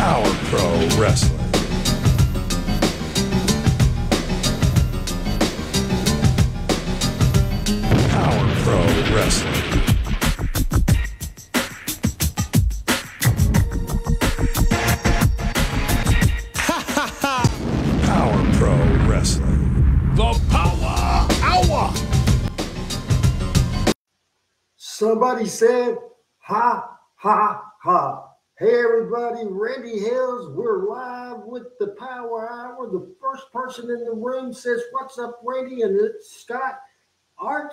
Power Pro Wrestling. Power Pro Wrestling. Power Pro Wrestling. The Power Hour. Somebody said, ha, ha, ha. Hey, everybody, Randy Hales. We're live with the Power Hour. The first person in the room says, what's up, Randy? And it's Scott.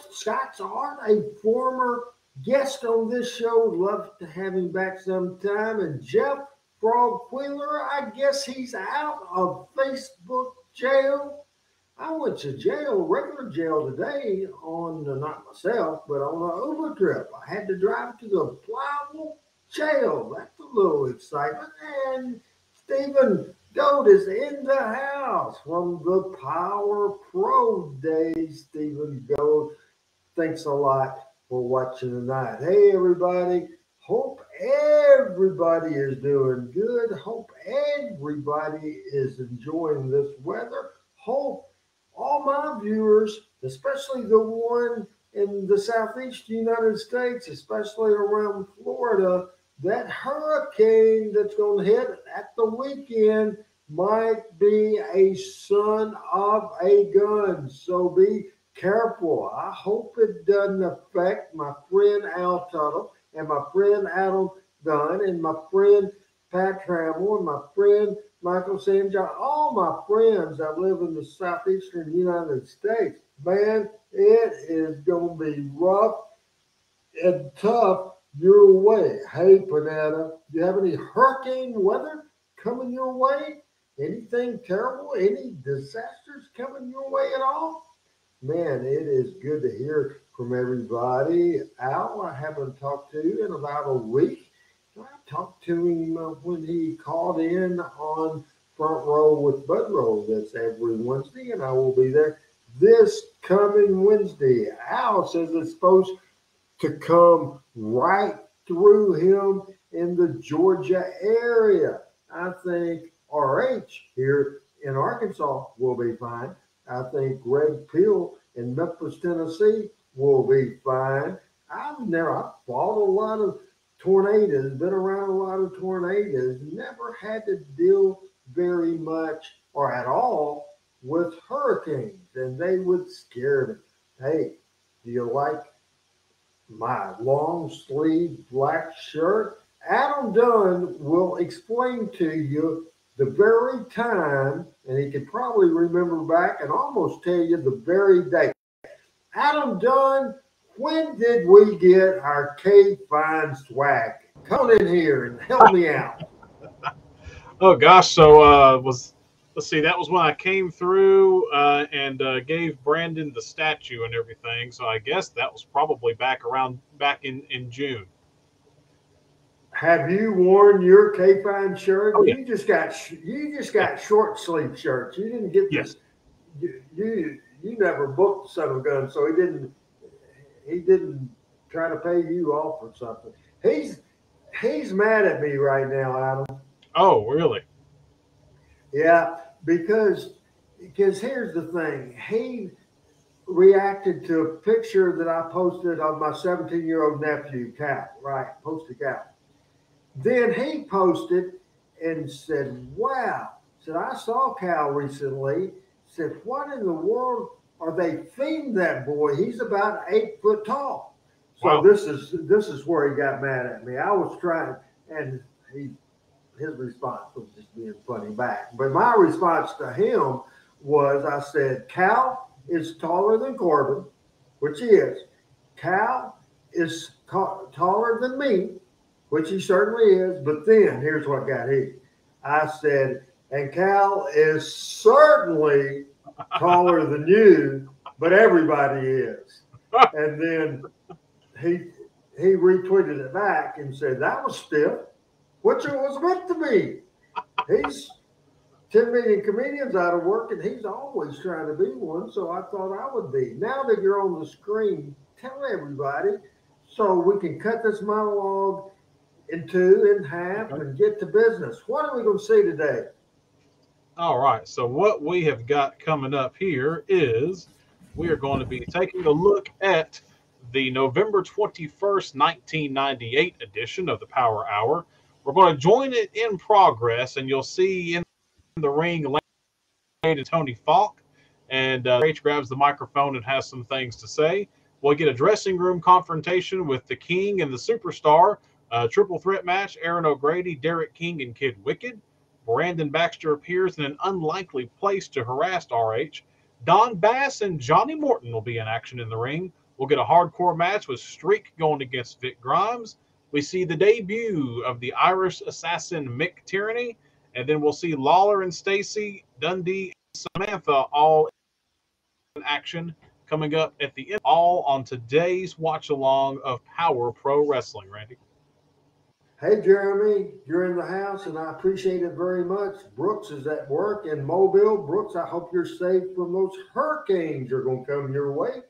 Scott's Art, a former guest on this show. Love to have him back sometime. And Jeff Frog Wheeler, I guess he's out of Facebook jail. I went to jail, regular jail today not myself, but on an Uber trip. I had to drive to the Plowville jail. That's a little excitement. And Stephen Goat is in the house from the Power Pro days. Stephen Goat, thanks a lot for watching tonight. Hey, everybody. Hope everybody is doing good. Hope everybody is enjoying this weather. Hope all my viewers, especially the one in the southeast United States, especially around Florida, that hurricane that's going to hit at the weekend might be a son of a gun. So be careful. I hope it doesn't affect my friend Al Tuttle and my friend Adam Dunn and my friend Pat Trammell and my friend Michael St. John, all my friends that live in the southeastern United States. Man, it is going to be rough and tough your way. Hey, Panetta, do you have any hurricane weather coming your way? Anything terrible? Any disasters coming your way at all? Man, it is good to hear from everybody. Al, I haven't talked to in about a week. I talked to him when he called in on Front Row with Budrow. That's every Wednesday, and I will be there this coming Wednesday. Al says it's supposed to come right through him in the Georgia area. I think RH here in Arkansas will be fine. I think Greg Peel in Memphis, Tennessee will be fine. I've fought a lot of tornadoes, been around a lot of tornadoes, never had to deal very much or at all with hurricanes, and they would scare me. Hey, do you like my long sleeve black shirt? Adam Dunn will explain to you the very time, and he can probably remember back and almost tell you the very date. Adam Dunn, when did we get our K-Fine swag? Come in here and help me out. Oh gosh, so let's see, that was when I came through and gave Brandon the statue and everything. So I guess that was probably back in June. Have you worn your K-Fine shirt? Oh, yeah. You just got short sleeve shirts. You didn't get this. You never booked the son of a gun, so he didn't try to pay you off or something. He's mad at me right now, Adam. Oh, really? Yeah, because here's the thing. He reacted to a picture that I posted of my 17-year-old nephew, Cal, right? Posted Cal. Then he posted and said, wow. Said, I saw Cal recently. Said, what in the world are they feeding that boy? He's about 8 foot tall. So wow. This is where he got mad at me. I was trying, and his response was just being funny back. But my response to him was, I said, Cal is taller than Corbin, which he is. Cal is taller than me, which he certainly is. But then here's what got heat. I said, and Cal is certainly taller than you, but everybody is. And then he retweeted it back and said, that was stiff. Which it was meant to be. He's 10 million comedians out of work, and he's always trying to be one, so I thought I would be. Now that you're on the screen, tell everybody so we can cut this monologue in two, in half, Okay. and get to business. What are we going to see today? All right. So what we have got coming up here is we are going to be taking a look at the November 21st, 1998 edition of the Power Hour. We're going to join it in progress, and you'll see in the ring Lane and Tony Falk. And H grabs the microphone and has some things to say. We'll get a dressing room confrontation with the King and the Superstar, triple threat match, Aaron O'Grady, Derek King, and Kid Wicked. Brandon Baxter appears in an unlikely place to harass RH. Don Bass and Johnny Morton will be in action in the ring. We'll get a hardcore match with Streak going against Vic Grimes. We see the debut of the Irish assassin Mick Tyranny. And then we'll see Lawler and Stacy, Dundee, and Samantha all in action coming up at the end, all on today's watch along of Power Pro Wrestling, Randy. Hey, Jeremy, you're in the house, and I appreciate it very much. Brooks is at work in Mobile. Brooks, I hope you're safe from those hurricanes that are going to come your way.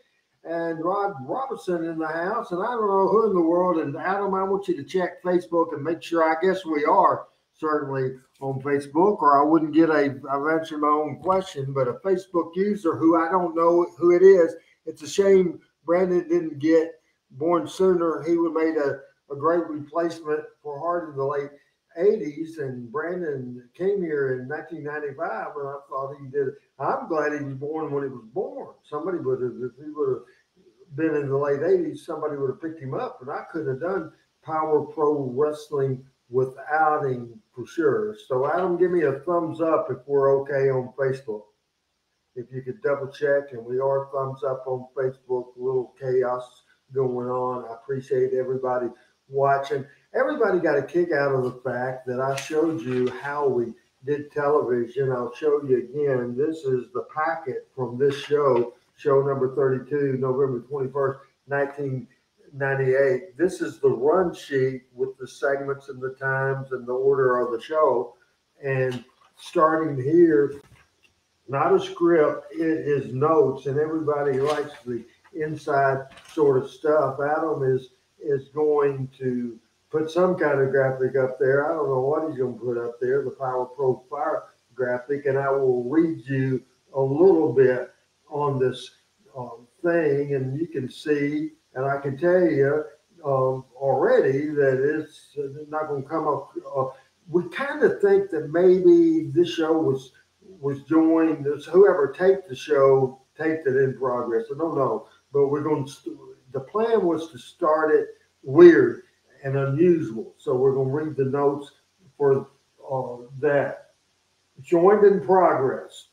And Rod Robinson in the house, and I don't know who in the world. And Adam, I want you to check Facebook and make sure. I guess we are certainly on Facebook, or I wouldn't get I've answered my own question, but a Facebook user who I don't know who it is. It's a shame Brandon didn't get born sooner. He would have made a great replacement for Hart in the late 80s, and Brandon came here in 1995, and I thought he did. I'm glad he was born when he was born. Somebody would have, if he would have been in the late 80s, somebody would have picked him up, and I could have done Power Pro Wrestling without him for sure. So Adam, give me a thumbs up if we're okay on Facebook. If you could double check, and we are thumbs up on Facebook. A little chaos going on. I appreciate everybody watching. Everybody got a kick out of the fact that I showed you how we did television. I'll show you again. This is the packet from this show number 32, November 21st, 1998. This is the run sheet with the segments and the times and the order of the show. And starting here, not a script, it is notes, and everybody likes the inside sort of stuff. Adam is going to put some kind of graphic up there. I don't know what he's going to put up there, the Power Pro Fire graphic, and I will read you a little bit on this thing, and you can see, and I can tell you already that it's not going to come up. We kind of think that maybe this show was joined, whoever taped the show taped it in progress. I don't know, but we're going to. The plan was to start it weird and unusual. So we're going to read the notes for that. Joined in progress.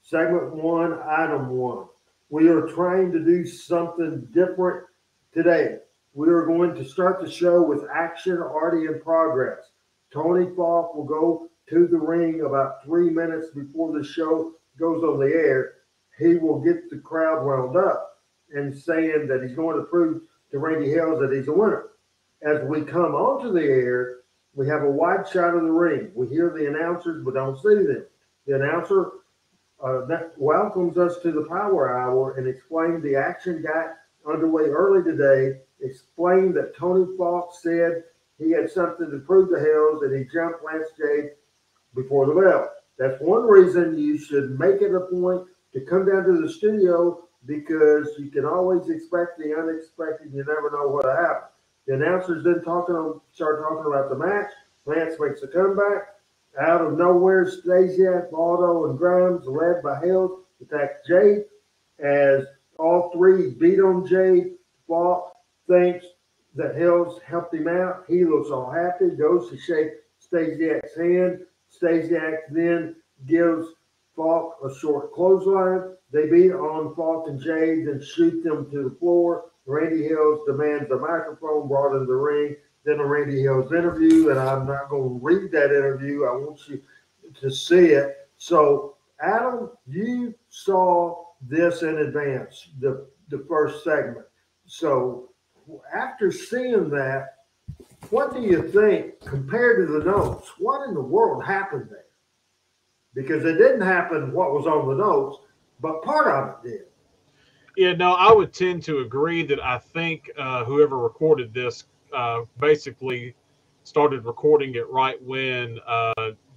Segment 1, item 1. We are trying to do something different today. We are going to start the show with action already in progress. Tony Falk will go to the ring about 3 minutes before the show goes on the air. He will get the crowd wound up and saying that he's going to prove to Randy Hales that he's a winner. As we come onto the air, we have a wide shot of the ring. We hear the announcers, but don't see them. The announcer that welcomes us to the Power Hour and explained the action got underway early today, explained that Tony Falk said he had something to prove to Hales and he jumped Lance Jade before the bell. That's one reason you should make it a point to come down to the studio, because you can always expect the unexpected. You never know what happens. The announcers then start talking about the match. Lance makes a comeback. Out of nowhere, Stasiak, Baldo, and Grimes, led by Hales, attack Jade. As all three beat on Jade, Falk thinks that Hales helped him out. He looks all happy, goes to shake Stasiak's hand. Stasiak then gives Falk a short clothesline. They beat on Falk and Jade and shoot them to the floor. Randy Hales demands a microphone brought in the ring. Then a Randy Hales interview, and I'm not going to read that interview. I want you to see it. So, Adam, you saw this in advance, the first segment. So, after seeing that, what do you think compared to the notes? What in the world happened there? Because it didn't happen what was on the notes, but part of it did. Yeah, no, I would tend to agree that I think whoever recorded this basically started recording it right when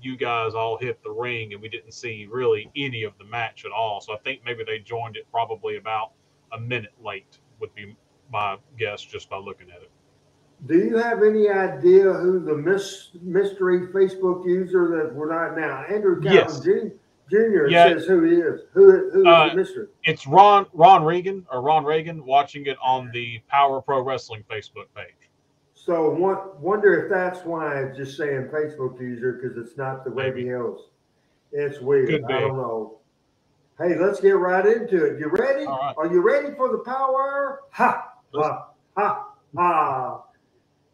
you guys all hit the ring, and we didn't see really any of the match at all. So I think maybe they joined it probably about a minute late, would be my guess just by looking at it. Do you have any idea who the mystery Facebook user that we're not now? Andrew Yes. Calvin Jr. Yeah. says who he is. Who is the mystery? It's Ron Regan watching it on the Power Pro Wrestling Facebook page. So wonder if that's why it's just saying Facebook user, because it's not the Randy Hales. It's weird. Could be. I don't know. Hey, let's get right into it. You ready? All right. Are you ready for the Power? Ha! Ha! Ha! Ha!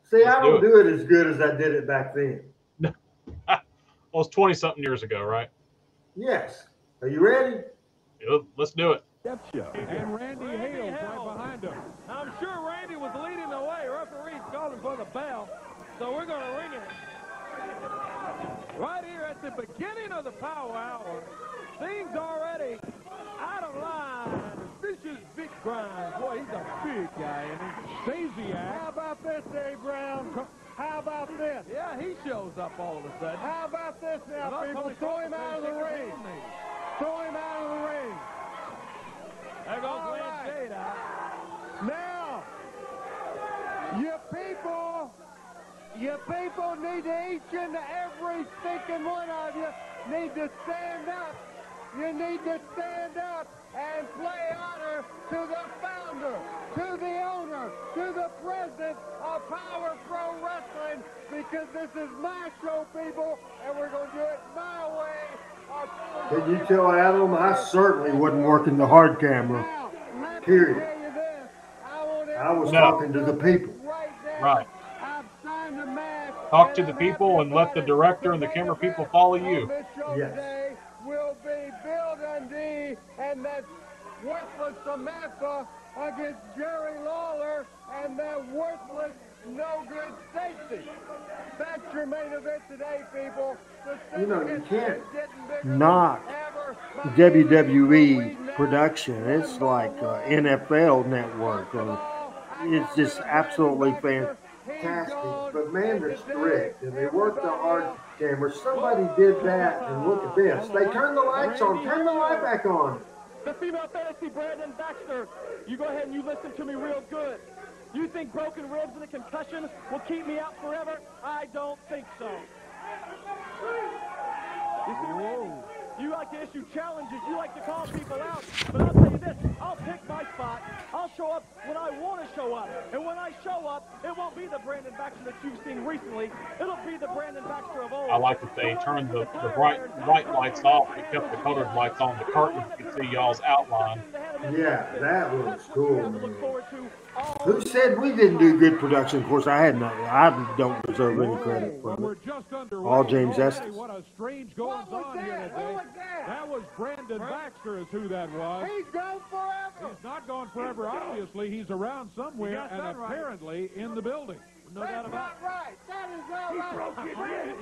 See, I don't do it as good as I did it back then. Well, it's 20-something years ago, right? Yes. Are you ready? Yeah, let's do it. And Randy Hales right behind him. Now, I'm sure Randy was leading the way. Referee's calling for the bell, so we're going to ring it. Right here at the beginning of the Power Hour, things already out of line. Vicious Vic Grimes. Boy, he's a big guy, and he's Stasiak. How about this, Dave Brown? How about this? Yeah, he shows up all of a sudden. How about this now, people? Throw him out of the ring. Throw him out of the ring. There goes Lance Shade out. Now, you people need to, each and every stinking one of you need to stand up. You need to stand up and play honor to the founder, to the owner, to the president of Power Pro Wrestling, because this is my show, people, and we're going to do it my way. Can you tell Adam I certainly wasn't working the hard camera, period. I was talking to the people. Right. Talk to the people and let the director and the camera people follow you. Yes. Will be Bill Dundee and that worthless Samantha against Jerry Lawler and that worthless, no-good Stacy. That's your main event today, people. You know, you can't knock WWE production. It's like NFL Network. It's just absolutely fantastic. But man, they're strict and they work the hard camera. Somebody did that, and look at this. They turned the lights on. Turn the light back on. The female fantasy, Brandon Baxter. You go ahead and you listen to me real good. You think broken ribs and a concussion will keep me out forever? I don't think so. You see, Randy? You like to issue challenges. You like to call people out. But I'll tell you this. I'll pick my spot. I'll show up when I want to show up. And when I show up, it won't be the Brandon Baxter that you've seen recently. It'll be the Brandon Baxter of old. I like that they turned the bright lights off and kept the colored lights on the curtain. You can see y'all's outline. Yeah, that was cool, man. Who said we didn't do good production? Of course, I don't deserve any credit for it. All James Estes. What a strange goings on here today. That was Brandon Baxter is who that was. He's gone forever. He's not gone forever. Obviously, he's around somewhere and apparently in the building. No doubt about it. Right. That is not right. Jumping, yelling,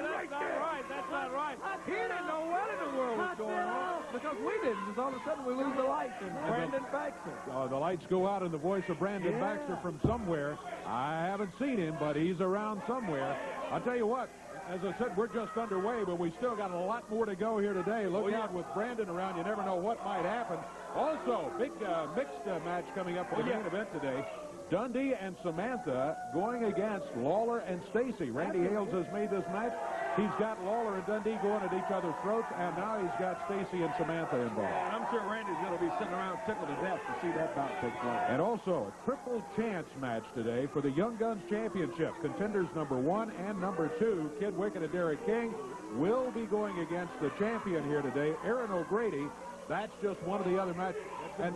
that's not right. That's not right. He didn't know what in the world was going on because we didn't. Just all of a sudden we lose the lights and Brandon Baxter. The lights go out and the voice of Brandon Baxter from somewhere. I haven't seen him, but he's around somewhere. I'll tell you what. As I said, we're just underway, but we still got a lot more to go here today. Look out with Brandon around. You never know what might happen. Also, big mixed match coming up for the main event today. Dundee and Samantha going against Lawler and Stacy. Randy Hales has made this match. He's got Lawler and Dundee going at each other's throats, and now he's got Stacy and Samantha involved. And I'm sure Randy's going to be sitting around tickled to death to see that bout take place. And also, a triple chance match today for the Young Guns Championship. Contenders number 1 and number 2, Kid Wicket and Derek King, will be going against the champion here today, Aaron O'Grady. That's just one of the other matches. And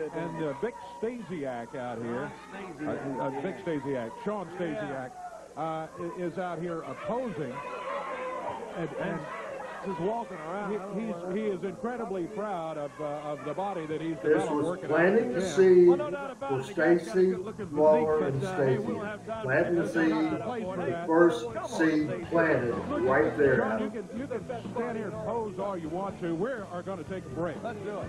Vic Stasiak out here, Vic Stasiak, Sean Stasiak, is out here opposing. And just walking around. He is incredibly proud of the body that he's This developed was working planting the seed for Stacy, Lawler, and Stacy. Planting the seed, the first seed planted right there. You can stand here and pose all you want to. We are going to take a break. Let's do it.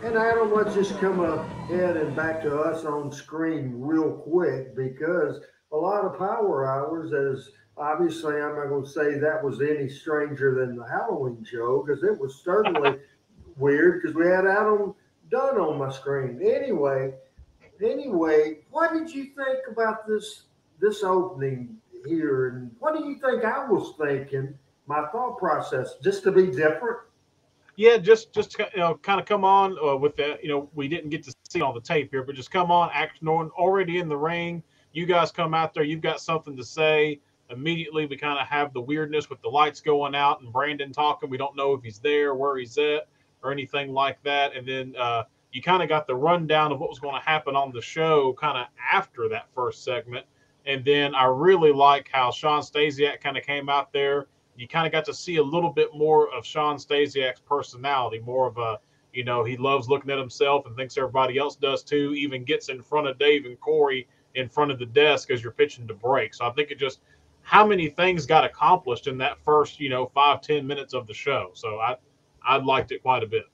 And Adam, let's just come ahead and back to us on screen real quick, because a lot of power hours. As obviously, I'm not going to say that was any stranger than the Halloween show because it was certainly weird because we had Adam Dunn on my screen. Anyway, what did you think about this opening here, and what do you think I was thinking? My thought process, just to be different. Yeah, just kind of come on with that. We didn't get to see all the tape here, but just come on, act already in the ring. You guys come out there. You've got something to say. Immediately, we kind of have the weirdness with the lights going out and Brandon talking. We don't know if he's there, where he's at, or anything like that. And then you kind of got the rundown of what was going to happen on the show kind of after that first segment. And then I really like how Sean Stasiak kind of came out there. You kind of got to see a little bit more of Sean Stasiak's personality, more of a, he loves looking at himself and thinks everybody else does too, even gets in front of Dave and Corey in front of the desk as you're pitching to break. So I think it just, how many things got accomplished in that first, 5-10 minutes of the show. So I liked it quite a bit.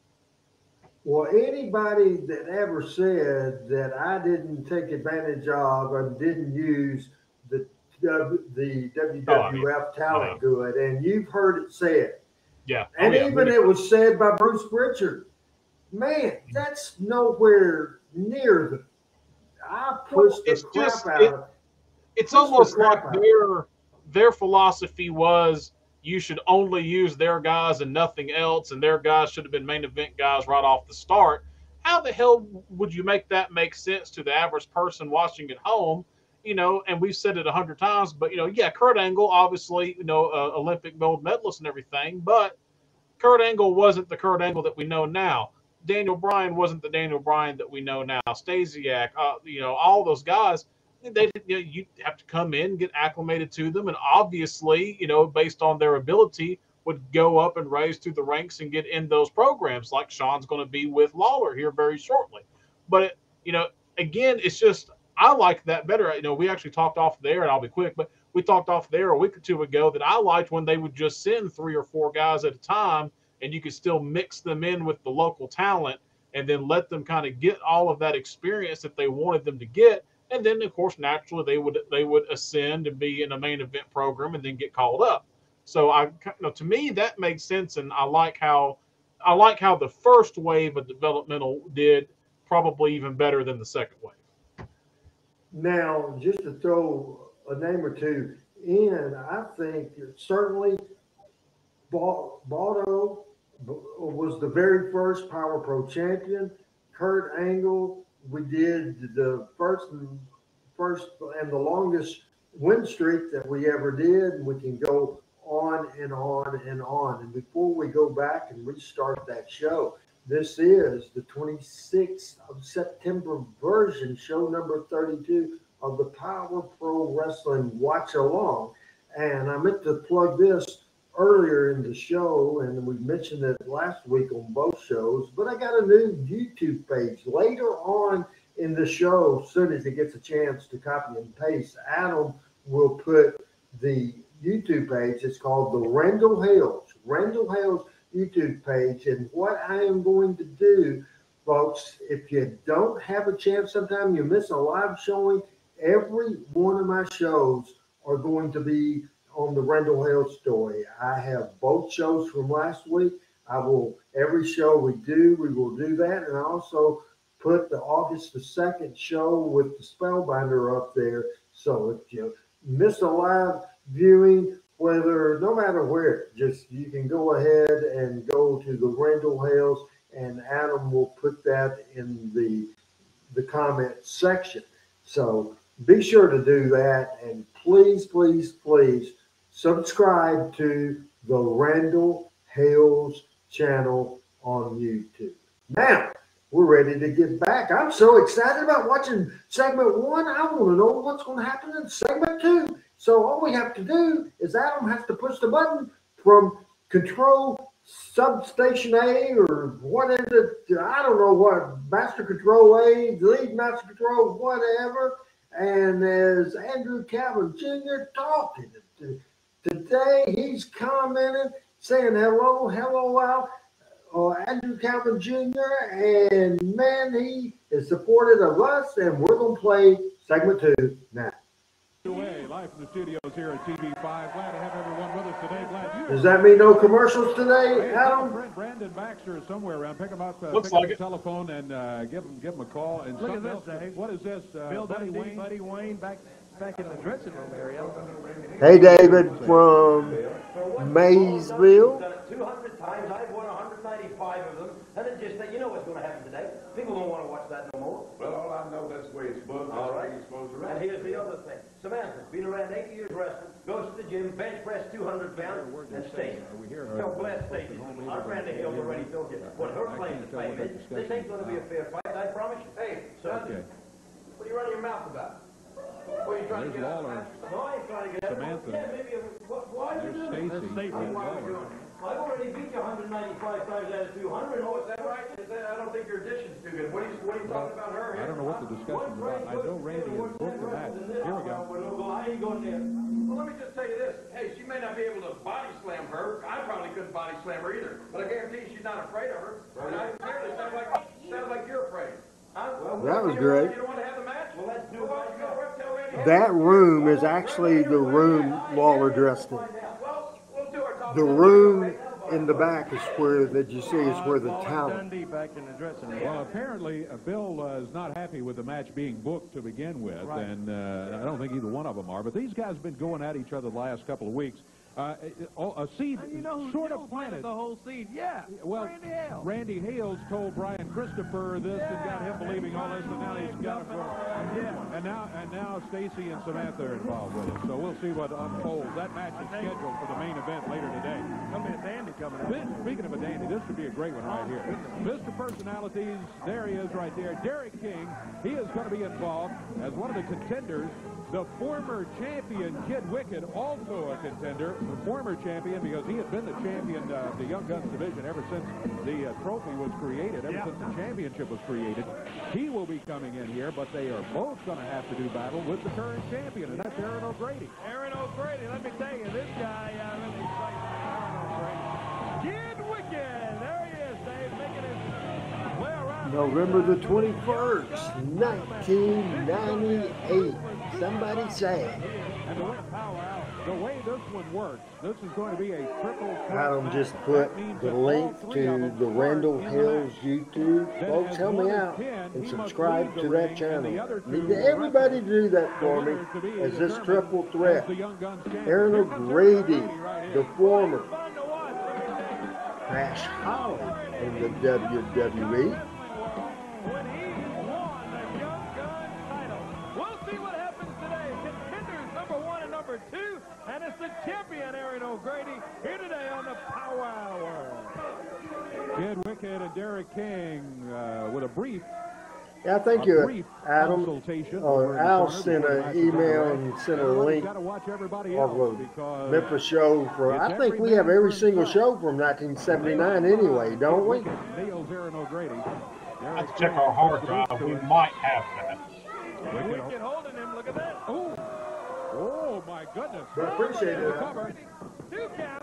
Well, anybody that ever said that I didn't take advantage of and didn't use the WWF talent good, and you've heard it said. Yeah. And even it was said by Bruce Pritchard. Man, that's nowhere near the. I pushed the crap out of it. It's almost like their philosophy was you should only use their guys and nothing else, and their guys should have been main event guys right off the start. How the hell would you make that make sense to the average person watching at home? And we've said it 100 times, but, Kurt Angle, obviously, Olympic gold medalist and everything, but Kurt Angle wasn't the Kurt Angle that we know now. Daniel Bryan wasn't the Daniel Bryan that we know now. Stasiak, all those guys, you have to come in, get acclimated to them, and obviously, based on their ability, would go up and raise through the ranks and get in those programs like Sean's going to be with Lawler here very shortly. But, again, it's just, I like that better. We actually talked off there, and I'll be quick, but we talked off there a week or two ago that I liked when they would just send 3 or 4 guys at a time, and you could still mix them in with the local talent and then let them kind of get all of that experience that they wanted them to get. And then, of course, naturally, they would ascend and be in a main event program and then get called up. So to me, that makes sense, and I like how the first wave of developmental did probably even better than the second wave. Now, just to throw a name or two in, I think certainly Baldo was the very first Power Pro champion. Kurt Angle, we did the first and the longest win streak that we ever did. And we can go on and on and on. And before we go back and restart that show, this is the 26th of September version, show number 32 of the Power Pro Wrestling Watch Along. And I meant to plug this earlier in the show, and we mentioned it last week on both shows, but I got a new YouTube page. Later on in the show, as soon as he gets a chance to copy and paste, Adam will put the YouTube page. It's called the Randall Hales YouTube page. And what I am going to do, folks, if you don't have a chance, sometime you miss a live showing, every one of my shows are going to be on the Randall Hales story. I have both shows from last week. Every show we will do that. And I also put the August the 2nd show with the Spellbinder up there. So if you miss a live viewing, no matter where, you can go ahead and go to the Randall Hales, and Adam will put that in the comment section. So be sure to do that, and please, please, please subscribe to the Randall Hales channel on YouTube. Now, we're ready to get back. I'm so excited about watching segment 1. I want to know what's going to happen in segment 2. So all we have to do is Adam has to push the button from control substation A, or what is it? I don't know what, master control A, lead master control, whatever. And as Andrew Calvin Jr. talking today, he's commenting, saying hello, Al. Andrew Calvin Jr. And man, he is supportive of us, and we're going to play segment 2 now. Away, live from the studios here at TV5. Glad to have everyone with us today. Glad you. Does that mean no commercials today, Adam? Friend Brandon Baxter is somewhere around. Pick him up. Looks pick up like the it. telephone and give him a call. And Look at this, else. Dave. What is this? Bill Dundee, Buddy Wayne, back in the dressing room area. Hey, David from Maysville. Done it 200 times. I've won 195 of them. And it just that you know what's going to happen today. People don't want to watch that no more. Well, all I know, that's the way it's booked. All right. That's the way it's supposed to run. And here's the other thing. Samantha, been around 80 years wrestling, goes to the gym, bench press 200 pounds, and Stacy. So bless Stacy. Our friend of Hales already told you what her claim to fame is. This ain't going to be a fair fight, I promise you. Hey, son, what are you running your mouth about? What are you trying to There's get out? Lawler. No, I ain't trying to get out. Samantha. Yeah, maybe. Why are you There's doing this? Stacy. Why are you doing it? I've already beat you 195 times out of 200. Oh, is that right? I don't think your addition's too good. What are you talking about her? I don't know what the discussion's about. I know Randy has booked the match. Here we go. I ain't going there. Well, let me just tell you this. Hey, she may not be able to body slam her. I probably couldn't body slam her either. But I guarantee you she's not afraid of her. And I clearly sounds like you're afraid. Huh? That was great. You don't want to have the match? Well, let's do it. That room is actually the room Lawler dressed in. We'll do our top. The room in the back is where that you see is where the talent. Dundee back in the dressing room. Well, apparently, Bill is not happy with the match being booked to begin with, and I don't think either one of them are. But these guys have been going at each other the last couple of weeks. A seed sort of planted. The whole seed, yeah. Well, Randy Hales. Randy Hales told Brian Christopher this and got him believing all this, and now he's got it for And now Stacy and Samantha are involved with it. So we'll see what unfolds. That match is scheduled for the main event later today. Gonna be a dandy coming up. Speaking of a dandy, this should be a great one right here. Mr. Personalities, there he is right there. Derek King, he is going to be involved as one of the contenders. The former champion, Kid Wicked, also a contender. The former champion because he had been the champion of the Young Guns division ever since the trophy was created, ever since the championship was created. He will be coming in here, but they are both going to have to do battle with the current champion, and that's Aaron O'Grady. Aaron O'Grady, let me tell you, this guy really excites me. Aaron O'Grady. Kid Wicked, there he is, Dave, making his way around. November the 21st, 1998. Somebody say. And the way this one works, this is going to be a triple threat Adam match. just put That means the that all link three of to them the are Randall in the Hales match. YouTube. Then Folks, as help one me is out pinned, and he must subscribe leave the to ring, that channel. and the other two Need will everybody to wrestle. do that for me Winners to be as this determined triple as threat. the Young Guns champion. Aaron Here comes O'Grady, right the here. former Fun to watch. Let me tell you. Crash Holly in the WWE. When he won the Young Guns title. We'll see what happens today. Contenders number 1 and number 2. And it's the champion, Aaron O'Grady, here today on the Power Hour. Kid Wicked and Derek King with a brief Yeah, thank you, brief Adam. consultation. Or Al sent an email and sent a link Got to watch everybody of else a because Memphis show for. it's I think every we have man every for single himself. show from 1979 anyway, don't we? Wicked nails Aaron O'Grady. I have to check our hard drive. We might have that. Wicked holding him. Look at that. Oh my goodness. I appreciate it. Cover. 2 count.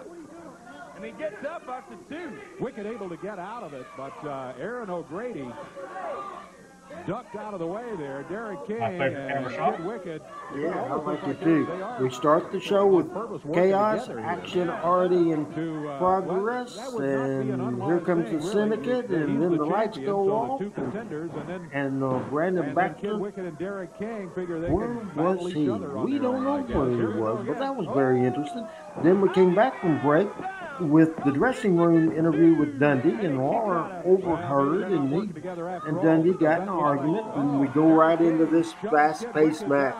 And he gets up after 2. Wicked able to get out of it, but Aaron O'Grady ducked out of the way there. Derek King My favorite and camera shot. Kid Wicked. Yeah, I almost like look it too. they are We start the show with purpose working chaos, together here. action already in To, progress, well, that would not be an and unwise here comes thing, the really. syndicate, He's and then the lights champion, go so off, the 2 contenders, and then and Brandon Kid Baxter. Wicked and Derek King figure they Where can was battle each he? other on We their don't own, know I guess. where he Here we go was, but again. that was very interesting. Then we came back from break with the dressing room interview with Dundee, and Lawler overheard, and Dundee got in an argument, and we go right into this fast-paced match.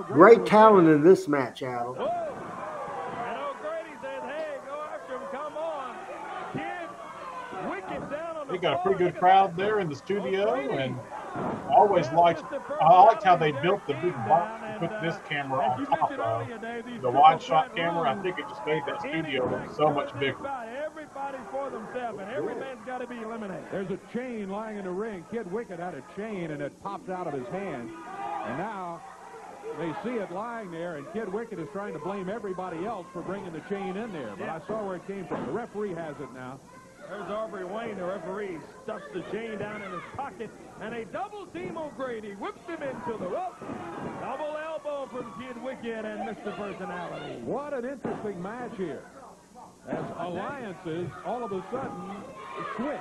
Great talent in this match, Adam. And O'Grady says, hey, go after him. Come on. Kid Wicked down on the We got a floor. pretty good crowd there in the studio, and I liked how they built the big box to put this camera on top of. The wide shot camera, I think it just made that studio look so much bigger. Everybody's for themselves, and every man's got to be eliminated. There's a chain lying in the ring. Kid Wicked had a chain, and it popped out of his hand. And now they see it lying there, and Kid Wicked is trying to blame everybody else for bringing the chain in there. But I saw where it came from. The referee has it now. There's Aubrey Wayne, the referee, stuffs the chain down in his pocket, and a double team O'Grady whipped him into the rope. Double elbow from Kid Wicked and Mr. Personality. What an interesting match here. As alliances all of a sudden switch.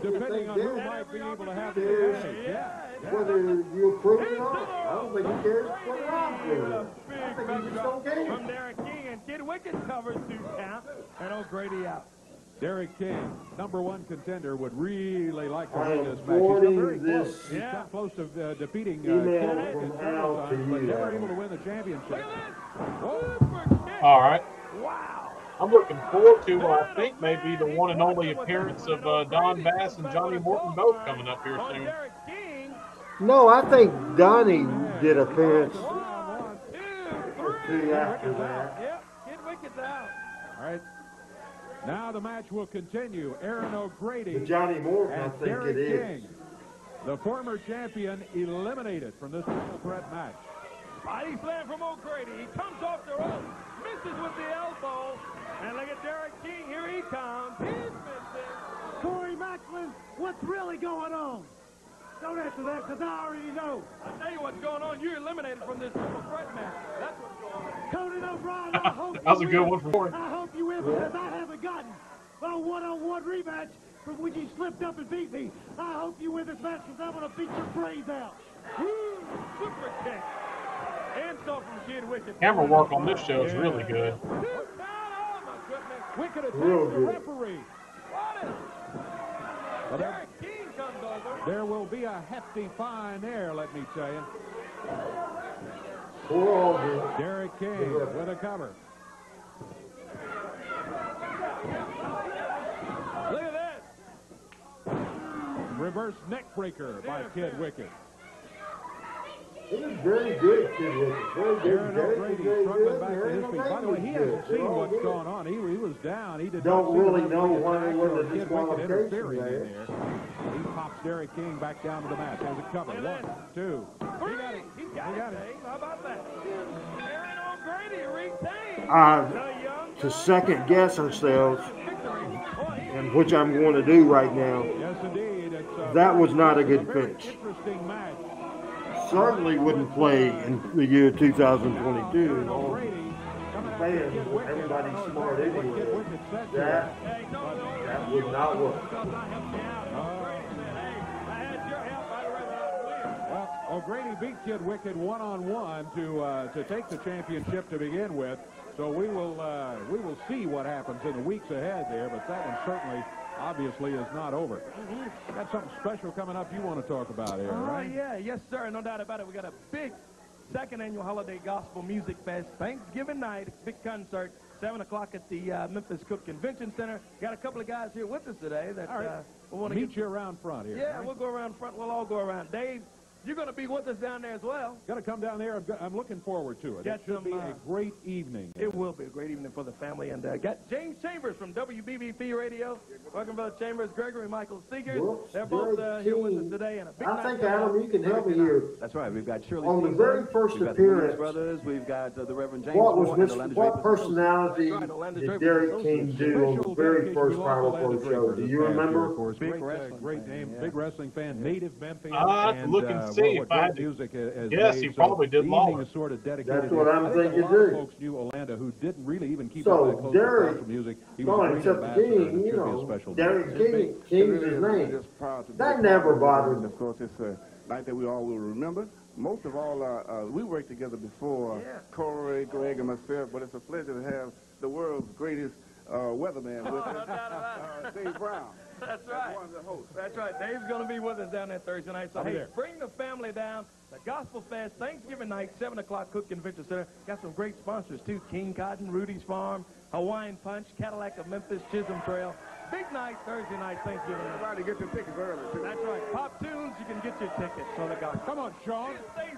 Depending on who might be able to have the advantage. Yeah. Whether you approve it or not, I don't think he cares whether I approve it. I think he just don't care. From Derek King, and Kid Wicked covers 2 count, and O'Grady out. Derek King, #1 contender, would really like to I win am this match. He's come very forwarding close. this He's come close to defeating email Kid from Wicked Al several to times, but you, never Al. able to win the championship. Look at this. All right. Wow. I'm looking forward to what I think may be the one and only appearance of Don Bass and Johnny Morton both coming up here On soon. Derek King. No, I think Donnie did appearance 1, 2, or 3. 2 after that. Yep, Kid Wicked's out. All right. Now the match will continue. Aaron O'Grady But Johnny Morton, I and think Derek it is. King, the former champion, eliminated from this triple threat match. Body slam from O'Grady. He comes off the rope, misses with the elbow. And look at Derek King. Here he comes. He's missing. Corey Macklin, what's really going on? Don't answer that, because I already know. I'll tell you what's going on. You're eliminated from this triple threat match. That's what's going on. Conan O'Brien, I hope That was a you good win. one from Corey. I hope you win, because I haven't gotten a one-on-one rematch from when you slipped up and beat me. I hope you win this match, because I'm going to beat your brains out. Woo! Super kick. Insult from Kid Wicked. Camera work on this show is really good. Oh, my goodness. Wicked attacks Real the good. referee. What is Well, Derek King comes over. there will be a hefty fine there, let me tell you. Poor Aldridge. Derek King with a cover. Look at this. Reverse neck breaker by Kid Wicked. He was very good, Kid Wicked. Very good. Aaron Derek was O'Grady very struggling good. back to Aaron his feet. By the O'Grady way, he was hasn't good. seen They're all what's good. going on. He was down. He did Don't not see really the know referee when attack it was or a Kid Wicked disqualification interfering in there. there. He pops Derek King back down to the mat. There's a cover. 1, 2. He got it. He got it. How about that? Aaron O'Grady retains. The young To second guess ourselves, victory. and which I'm going to do right now, Yes, indeed. It's that was not a good very finish. interesting match. Certainly wouldn't play in the year 2022. Aaron O'Grady coming out Man, to Kid Wicked. everybody's I don't know smart exactly what anyway. Kid Wicked said to That, him. Hey, no, that would not work. because I helped you out. O'Grady said, hey, I had your help. I'd rather not win. Well, O'Grady beat Kid Wicked one-on-one to take the championship to begin with. So we will see what happens in the weeks ahead there, but that one certainly, obviously, is not over. Got something special coming up you want to talk about here, right? Yeah, yes, sir. No doubt about it. We got a big second annual Holiday Gospel Music Fest, Thanksgiving night, big concert, 7 o'clock at the Memphis Cook Convention Center. Got a couple of guys here with us today that All right. we want to Meet you around front here. Yeah, right? we'll go around front. We'll all go around. Dave, you're going to be with us down there as well. Got to come down there. I'm looking forward to it. Get It should some, be a great evening. It will be a great evening for the family. And got James Chambers from WBBP Radio. Welcome, Brother Chambers. Gregory Michael Seegers. Whoops, They're both Derek here with us King. today. And a big I night think, coming Adam, up. you can help me here. That's right. We've got Shirley On the Caesar, very first we've got the Williams appearance, brothers. We've got the Reverend James What was Moore and Mr. Orlando What Draper. personality That's right, Orlando did Draper Derek Associates. King do on the very first Final Four show? Do you remember? Of course, Big great, wrestling great fan, name, yeah. big wrestling fan, native Memphian. I'll have to look and see what if I great had to music has guess made. he probably did the evening Lawler. is sort of dedicated. That's what I'm I think thinking, a lot of too. folks knew Orlando who didn't really even keep So, up that close to Derek- gospel music. He No, was a great except ambassador, King, and it you should be a know, special Derek night. King, King's his name. Just proud to be That a never part of it, bothered and me. of course, it's a night that we all will remember. Most of all, we worked together before, Yeah. Corey, Greg, and myself, but it's a pleasure to have the world's greatest weatherman with No us, doubt about it. Dave Brown. That's right. One of the hosts. That's right. Dave's going to be with us down there Thursday night. So, I'll be hey, there. bring the family down. The Gospel Fest, Thanksgiving night, 7 o'clock, Cook Convention Center. Got some great sponsors, too. King Cotton, Rudy's Farm, Hawaiian Punch, Cadillac of Memphis, Chisholm Trail. Big night, Thursday night, Thanksgiving night. Everybody get your tickets early, too. That's right. Pop tunes, you can get your tickets for the Gospel. Come on, Sean. Stacy.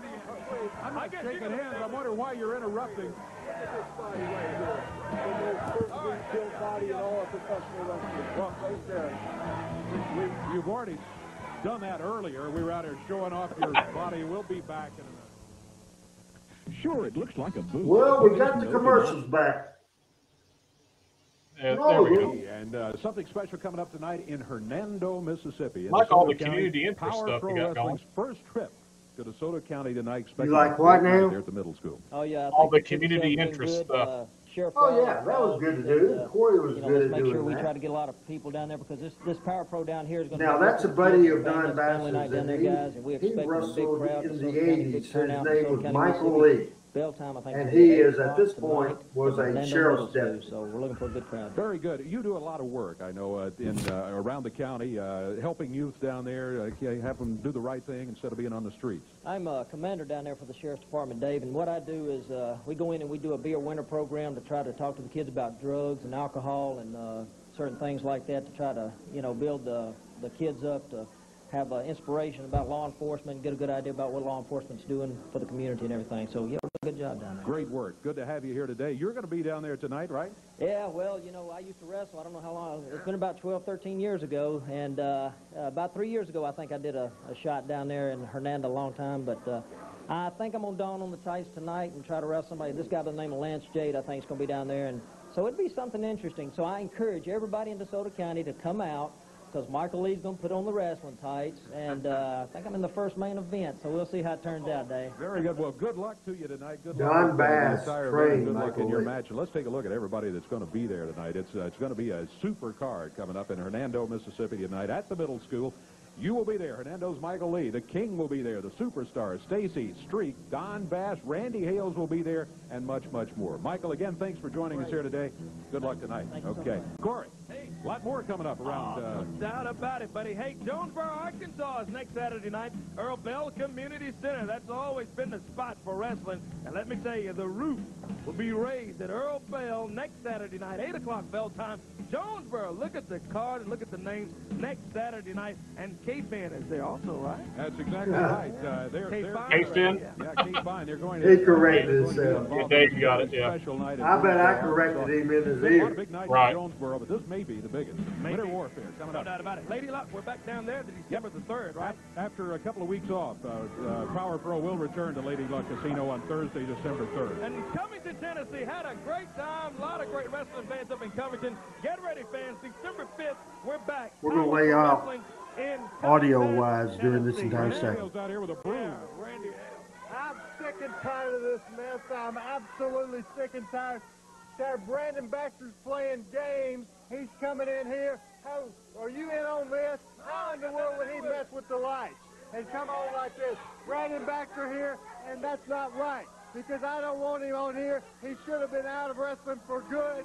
I'm I not guess shaking you're gonna hands. say- I wonder why you're interrupting. Well, you've already done that earlier. We were out here showing off your body. We'll be back in a minute. Sure, it looks like a booth. Well, we got the commercials back. There we go. And something special coming up tonight in Hernando, Mississippi. In Like all the Sumner County community interest Power stuff Pro we got going. Wrestling's first trip to DeSoto County tonight. You like what now? There at the middle school. Oh, yeah. All the community interest stuff. Oh, yeah, that was good to do. Corey was good at let's make sure doing we that. try to get a lot of people down there because this Power Pro down here is going to Now, be that's a buddy of Don Bass's, and we he expect wrestled a big crowd. in the DeSoto County, 80s. big His turnout, name DeSoto was County, Michael Mississippi. Lee. Bell time, I think, And will be he at 8 is, at o'clock this tonight point, was a Orlando sheriff's Middle deputy. School, so we're looking for a good crowd. Very good. You do a lot of work, I know, around the county, helping youth down there, have them do the right thing instead of being on the streets. I'm a commander down there for the Sheriff's Department, Dave, and what I do is we go in and we do a beer winter program to try to talk to the kids about drugs and alcohol and certain things like that to try to, build the kids up to have inspiration about law enforcement, get a good idea about what law enforcement's doing for the community and everything. So, yeah, good job down there. Great work. Good to have you here today. You're going to be down there tonight, right? Yeah, well, I used to wrestle. I don't know how long. It's been about 12, 13 years ago. And about 3 years ago, I think I did a shot down there in Hernando a long time. But I think I'm going to dawn on the tights tonight and try to wrestle somebody. This guy by the name of Lance Jade, I think, is going to be down there. And so it'd be something interesting. So I encourage everybody in DeSoto County to come out, because Michael Lee's going to put on the wrestling tights, and I think I'm in the first main event, so we'll see how it turns out, Dave. Very good. Well, good luck to you tonight. Good Don luck Bass with the entire trained event. Good luck in your Michael Lee. match. And let's take a look at everybody that's going to be there tonight. It's going to be a super card coming up in Hernando, Mississippi tonight at the middle school. You will be there. Hernando's Michael Lee. The King will be there. The Superstar, Stacy, Streak, Don Bass, Randy Hales will be there, and much, much more. Michael, again, thanks for joining us here today. Good luck tonight. Okay. Corey, a lot more coming up around. No doubt about it, buddy. Hey, Jonesboro, Arkansas is next Saturday night. Earl Bell Community Center. That's always been the spot for wrestling. And let me tell you, the roof will be raised at Earl Bell next Saturday night, 8 o'clock bell time. Jonesboro, look at the card and look at the names next Saturday night. And K-Fan is there also, right? That's exactly right. K-Fin? Yeah, K-Fin. They're going He corrected himself. Yeah, Dave, you got it, yeah. I bet I corrected him in his A lot ear. of big nights Right. in Jonesboro, but this may be the biggest. Winter Warfare coming No up. doubt about it. Lady Luck, we're back down there December the 3rd, right? After a couple of weeks off, Power Pro will return to Lady Luck Casino on Thursday, December 3rd. And Covington, Tennessee had a great time. A lot of great wrestling fans up in Covington. Get ready, fans. December 5th, we're back. We're going to lay off audio-wise Covington, during this Tennessee. entire Randy segment. Hales out here with a broom. Randy. I'm sick and tired of this mess. I'm absolutely sick and tired. Brandon Baxter's playing games. He's coming in here. How are you in on this? How in the world would he mess with the lights and come on like this? Brandon Baxter here, and that's not right because I don't want him on here. He should have been out of wrestling for good.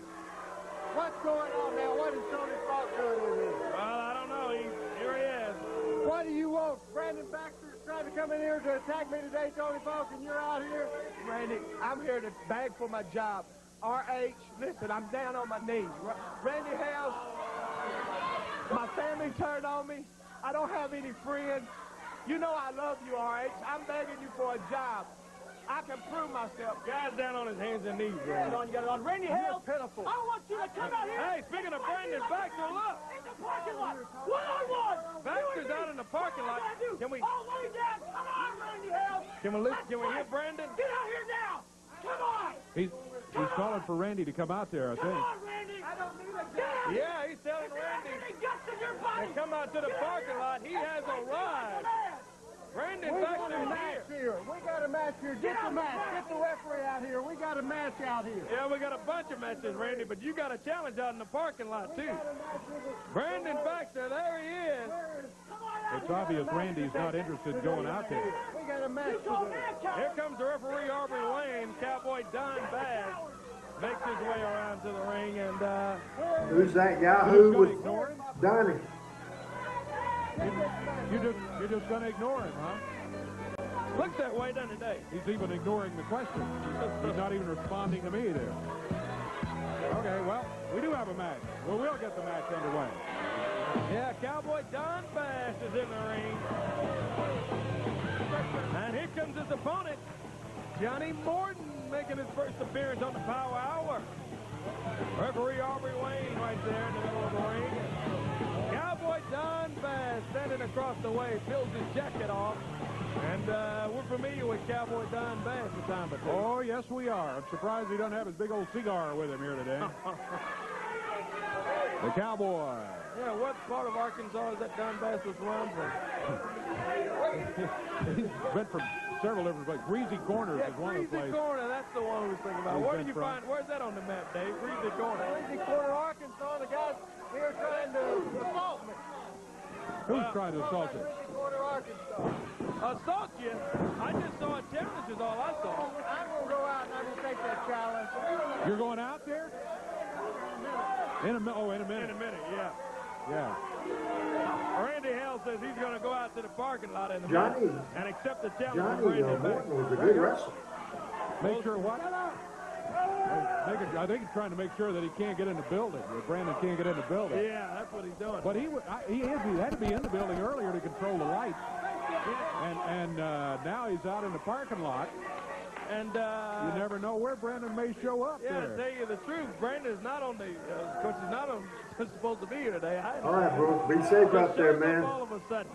What's going on now? What is Tony Falk doing in here? Well, I don't know. Here he is. What do you want? Brandon Baxter trying to come in here to attack me today, Tony Falk, and you're out here? Randy, I'm here to beg for my job. RH, listen, I'm down on my knees. Randy Hales, my family turned on me. I don't have any friends. You know I love you, RH. I'm begging you for a job. I can prove myself. Guy's down on his hands and knees, Get it on, get it on. Randy Hales, pitiful. I want you to come out here. Hey, speaking of Brandon Baxter, look. In the parking lot. One-on-one. Baxter's out in the parking lot. Can we All the way down. Come on, Randy Hales. can we hear Brandon? Get out here now. Come on. He's calling for Randy to come out there, I Come think. on, Randy. I don't need a gun. Yeah, he's telling Randy Any guts in your body. to come out to the parking lot. He has arrived. Brandon We got a Baxter's match here. here. We got a match here. Get the match. Get the referee out here. We got a match out here. Yeah, we got a bunch of matches, Randy, but you got a challenge out in the parking lot, too. Brandon Baxter, there he is. It's obvious Randy's not interested in going out there. We got a match today. Here comes the referee, Aubrey Wayne. Cowboy Don Bass makes his way around to the ring, and Who's that Yahoo with Donnie? You're just going to ignore him, huh? looks that way, doesn't it, Dave? He's even ignoring the question. He's not even responding to me there. Okay, well, we do have a match. Well, we'll get the match underway. Yeah, Cowboy Don Bass is in the ring. And here comes his opponent, Johnny Morton, making his first appearance on the Power Hour. Referee Aubrey Wayne right there in the middle of the ring. Cowboy Don Bass standing across the way, pulls his jacket off. And we're familiar with Cowboy Don Bass the time but Oh, yes, we are. I'm surprised he doesn't have his big old cigar with him here today. The Cowboy. Yeah, what part of Arkansas is that Dundas was run from? He's been from several different places. Greasy Corners is one of the places. Greasy Corner, that's the one we was thinking about. Where did you find, where's that on the map, Dave? Greasy Corner. Greasy Corner, Arkansas. The guys here trying to assault me. Who's trying to assault you? Greasy Corner, Arkansas. Assault you? I just saw a challenge is all I saw. I'm going to go out and I'm going to take that challenge. You're going out there? In a minute. Oh, in a minute. In a minute, yeah. Yeah. Randy Hales says he's going to go out to the parking lot in a Johnny, minute and accept the challenge Johnny from Randy Morton Baxter. was a good wrestler. Make sure what? I think he's trying to make sure that he can't get in the building. That Brandon can't get in the building. Yeah, that's what he's doing. But he had to be in the building earlier to control the lights. And now he's out in the parking lot. And you never know where Brandon may show up. Yeah, there. to tell you the truth, Brandon is not on the. Of course, he's not supposed to be here today. All right, bro. Be safe out there, man. All of a sudden,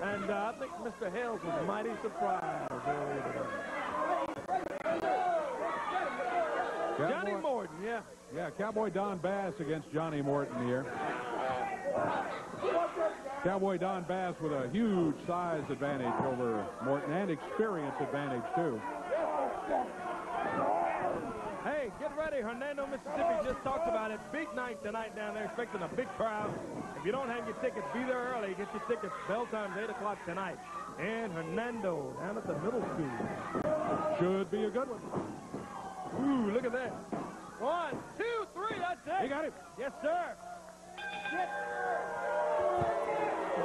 and I think Mr. Hales was mighty surprised earlier today. Johnny Morton, yeah. Yeah, Cowboy Don Bass against Johnny Morton here. Cowboy Don Bass with a huge size advantage over Morton and experience advantage, too. Hey, get ready. Hernando, Mississippi just talked about it. Big night tonight down there, expecting a big crowd. If you don't have your tickets, be there early. Get your tickets. Bell time's 8 o'clock tonight. And Hernando down at the middle school. Should be a good one. Ooh, look at that. 1, 2, 3, that's it. He got it. Yes, sir.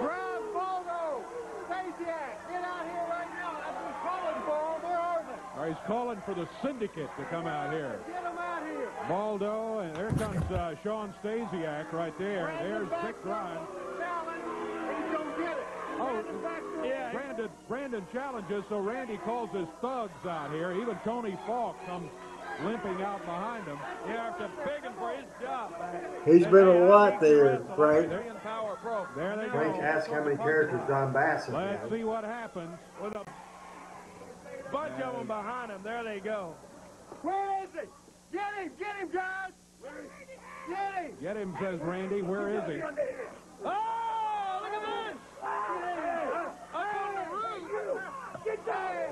Brian Baldo, Stasiak, get out here right now. That's what he's calling for. Where are they? He's calling for the syndicate to come out here. Get them out here. Baldo, and there comes Sean Stasiak right there. There's Vic Grimes. He's going to get it. Oh, yeah. Brandon challenges, so Randy calls his thugs out here. Even Tony Falk comes limping out behind him. Yeah, after begging for his job back. He's been a lot there, Frank. Power Pro. There they Frank go. asked how many characters Don Bass has. Let's see what happens. With a bunch of them behind him. There they go. Where is he? Get him, guys. Get him. Get him, says Randy. Where is he? Oh, look at this. Up on the roof. Get there.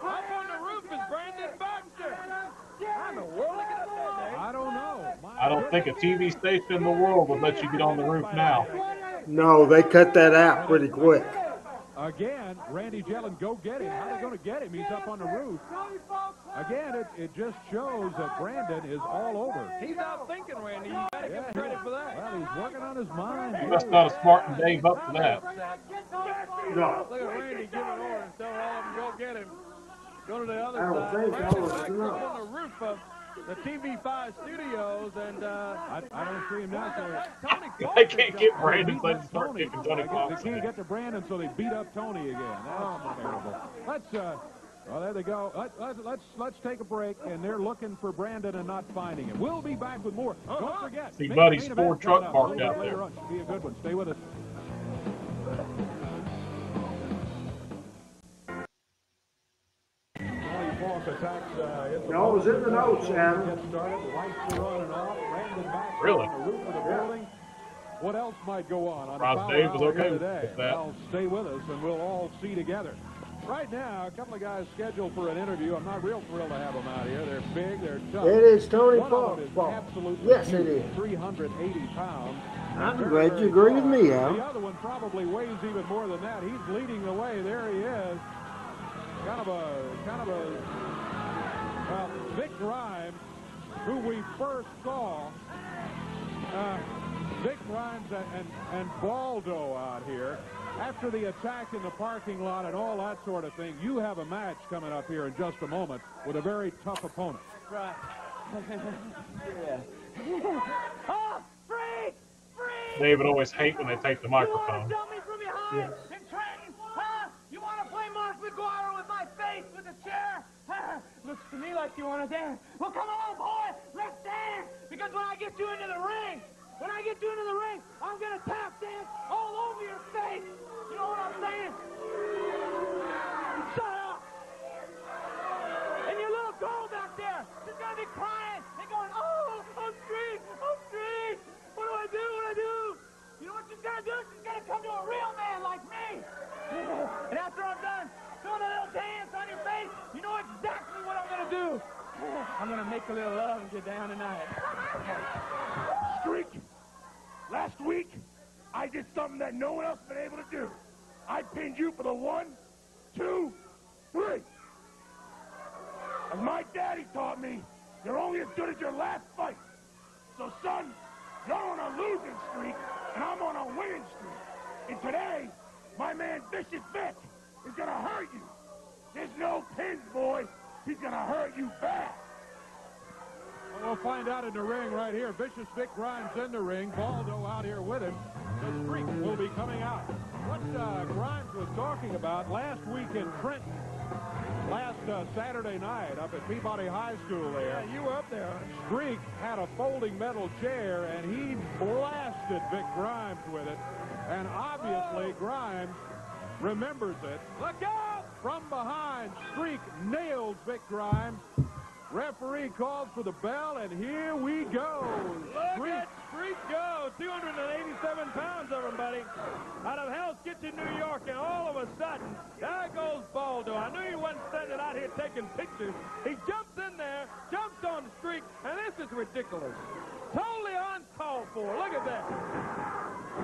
Up on the roof is Brandon Baxter. How in the world did he get up there, Dave? I don't know. I don't think a TV station in the world would let you get on the roof now. No, they cut that out pretty quick. Again, Randy Jellin, go get him. How are they going to get him? He's up on the roof. Again, it just shows that Brandon is all over. He's out thinking, Randy. You got to give him credit for that. Well, he's working on his mind. You must not have smartened Dave up for that. No. Look at Randy giving orders, telling all of them, go get him. Go to the other I don't side. think Brandon all of Baxter's them. on the roof of the TV5 studios, and I don't see him now. So Tony They can't get Brandon, so they start kicking Tony They Fox. can't get to Brandon, so they beat up Tony again. That's terrible. Let's well, there they go. Let's take a break, and they're looking for Brandon and not finding him. We'll be back with more. Don't forget. See main Buddy's event Ford truck coming up parked out later there. on. Should be a good one. Stay with us. No, it was in the notes, Adam. Really? What else might go on Ross the Power Dave was Hour okay here with today? that. Well, stay with us, and we'll all see together. Right now, a couple of guys scheduled for an interview. I'm not real thrilled to have them out here. They're big, they're tough. It is Tony One of them is Falk. absolutely Yes, it huge, is. 380 pounds. I'm glad you agree with me, The Al. other one probably weighs even more than that. He's leading the way. There he is. Kind of a well, Vic Grimes, who we first saw. Vic Grimes and Baldo out here. After the attack in the parking lot and all that sort of thing, you have a match coming up here in just a moment with a very tough opponent. right. Yeah. Oh, free! David always hate when they take the You want microphone. to dump me from behind and train? Huh? You want to play Mark McGuire with my face with a chair? Looks to me like you want to dance. Well, come on, boy. Let's dance. Because when I get you into the ring, I'm going to tap dance all over your face. You know what I'm saying? Shut up. And your little girl back there, she's going to be crying and going, oh, I'm free. I'm going to make a little love and get down tonight. Streak, last week, I did something that no one else has been able to do. I pinned you for the 1, 2, 3. As my daddy taught me, you're only as good as your last fight. So, son, you're on a losing streak, and I'm on a winning streak. And today, my man Vicious Vic is going to hurt you. There's no pins, boy. He's going to hurt you bad. Well, we'll find out in the ring right here. Vicious Vic Grimes in the ring. Baldo out here with him. The streak will be coming out. What Grimes was talking about last week in Trenton, last Saturday night up at Peabody High School there. Yeah, you were up there. Streak had a folding metal chair, and he blasted Vic Grimes with it. And obviously, Grimes remembers it. Look out! From behind, Streak nails Vic Grimes. Referee calls for the bell, and here we go. Look at Streak go. 287 pounds of him, buddy. Out of Hell's Kitchen, New York, and all of a sudden, there goes Baldo. I knew he wasn't standing out here taking pictures. He jumps in there, jumps on the Streak, and this is ridiculous. Totally uncalled for. Look at that.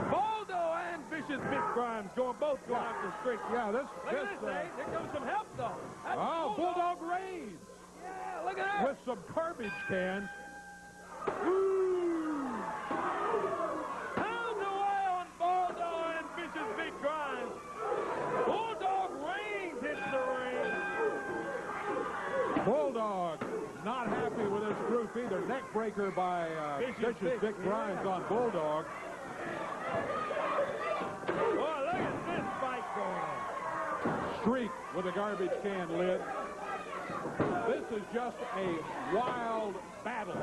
Baldo and Vicious Vic Grimes both going after the Streak. Yeah, this. Look at this, eh? Here comes some help, though. That's Bulldog raised. Yeah, look at that. With some garbage cans. Ooh. Pound away on Baldo and Vicious Vic Grimes. Bulldog Reigns hits the ring. Bulldog not happy with this group either. Neck breaker by Vicious Vic Grimes on Bulldog. Boy, look at this fight going on. Streak with a garbage can lid. This is just a wild battle.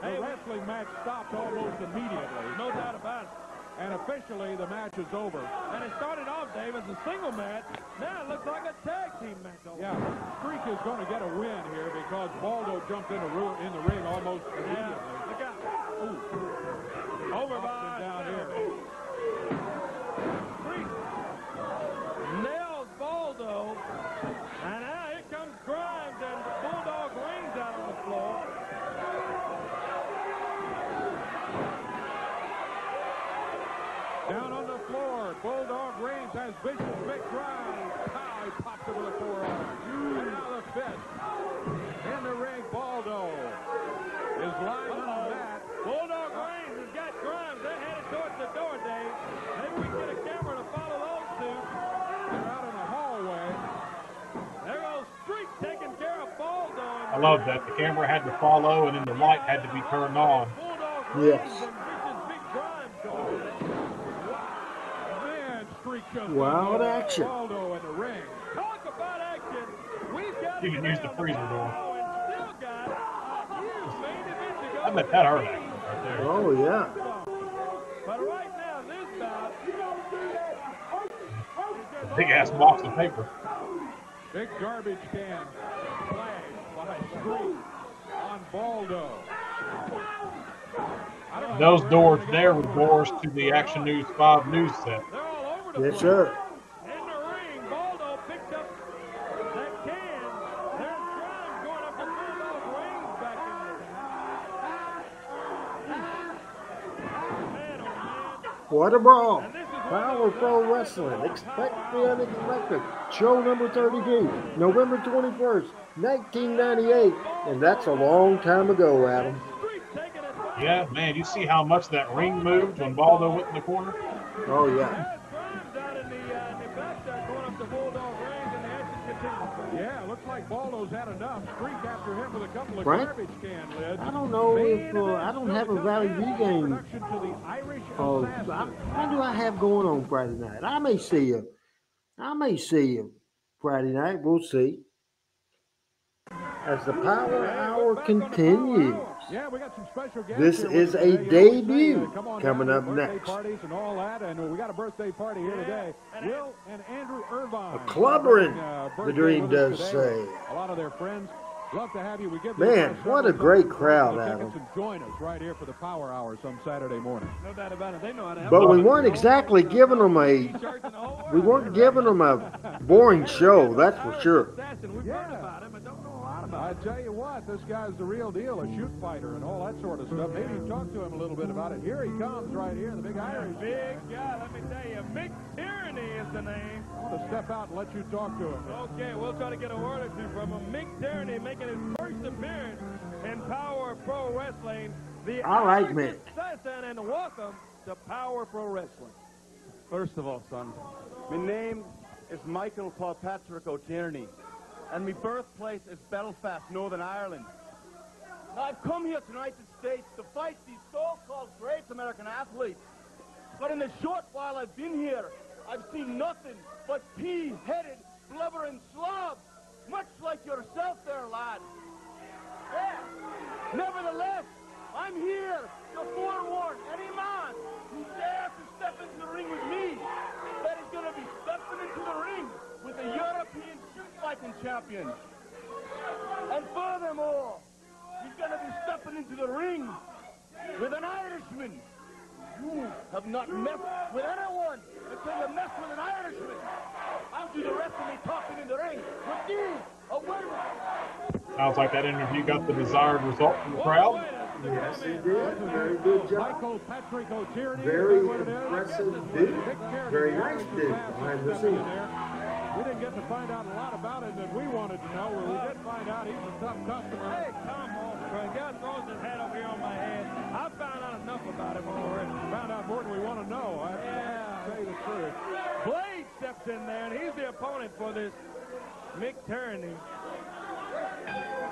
The wrestling match stopped almost immediately. No doubt about it. And officially, the match is over. And it started off, Dave, as a single match. Now it looks like a tag team match. Yeah, Streak is going to get a win here because Baldo jumped in the ring almost immediately. Yeah, look out. Ooh. Over by down here. Streak nails Baldo. And now here comes Grimes and Bulldog Reigns out on the floor. Down on the floor, Bulldog Reigns has Vicious Vic Grimes. Pow, he pops it with a forearm. And now the fist. In the ring, Baldo is lying on the mat. Bulldog Reigns has got Grimes. They're headed towards the door, Dave. Maybe we can get a camera to follow those two. They're out in the hallway. There goes Streak taking care of Baldo. I love that. The camera had to follow, and then the light had to be turned on. Yes. Wild action. Baldo in the ring. Talk about action. We've got You can use the freezer door. still got a huge main event to go. I bet that hurt actually right there. Oh, yeah. But right now, this bout. Big ass box of paper. Big garbage can flash by Streak on Baldo. Those doors there were doors to the Action News 5 news set. Yes, sir. In the ring, Baldo picked up that can. There's Grimes going up to Bulldog Reigns back in there. Man, oh man. What a brawl. Power Pro Wrestling. Expect the unexpected. Show number 32, November 21st, 1998. And that's a long time ago, Adam. Yeah, man, you see how much that ring moved when Baldo went in the corner? Oh, yeah. Yeah, looks like Baldo's had enough. Streak after him with a couple of Frank? garbage can lids. I don't know if I don't have a Valley V game. What do I have going on Friday night? I may see you. Friday night. We'll see. As the Power Hour continues. Yeah, we got some special guests. This is a debut coming up next. Parties and all that, and we got a birthday party here today. Will and Andrew Irvine. A clubbering, the dream does say. A lot of their friends. Love to have you. We give Man, what a great crowd, Adam. Join us right here for the Power Hour some Saturday morning. No doubt about it. They know how to have But we weren't exactly giving them a boring show, that's for sure. We've heard about him, but don't know a lot about him. I tell you what, this guy's the real deal, a shoot fighter and all that sort of stuff. Maybe you talk to him a little bit about it. Here he comes right here, the big Irish. Big guy, let me tell you, Mick Tyranny is the name. I want to step out and let you talk to him. Okay, we'll try to get a word or two from him. Mick Tyranny making his first appearance in Power Pro Wrestling. I like Mick. Assassin, and welcome to Power Pro Wrestling. First of all, son, my name is Michael Patrick O'Tierney, and my birthplace is Belfast, Northern Ireland. Now, I've come here tonight to the States to fight these so-called great American athletes. But in the short while I've been here, I've seen nothing but pea-headed, blubbering slobs, much like yourself there, lad. Yeah. Nevertheless, I'm here to forewarn any man who dares to step into the ring with me that is going to be stepping into the ring with the European street fighting champion. And furthermore, he's going to be stepping into the ring with an Irishman. You have not messed with anyone until you mess with an Irishman. I'll do the rest of me talking in the ring with you, a winner. Sounds like that interview got the desired result from the crowd. Yes, he did. Very good job. Michael Patrick O'Tierney. Very impressive dude. Very nice dude behind the scenes. We didn't get to find out a lot about him that we wanted to know. Well, we did find out he's a tough customer. Hey, come on, Craig. God throws his hat over here on my head. I found out enough about him already. Found out more than we want to know. I say the truth. Blade steps in there, and he's the opponent for this Mick Tyranny.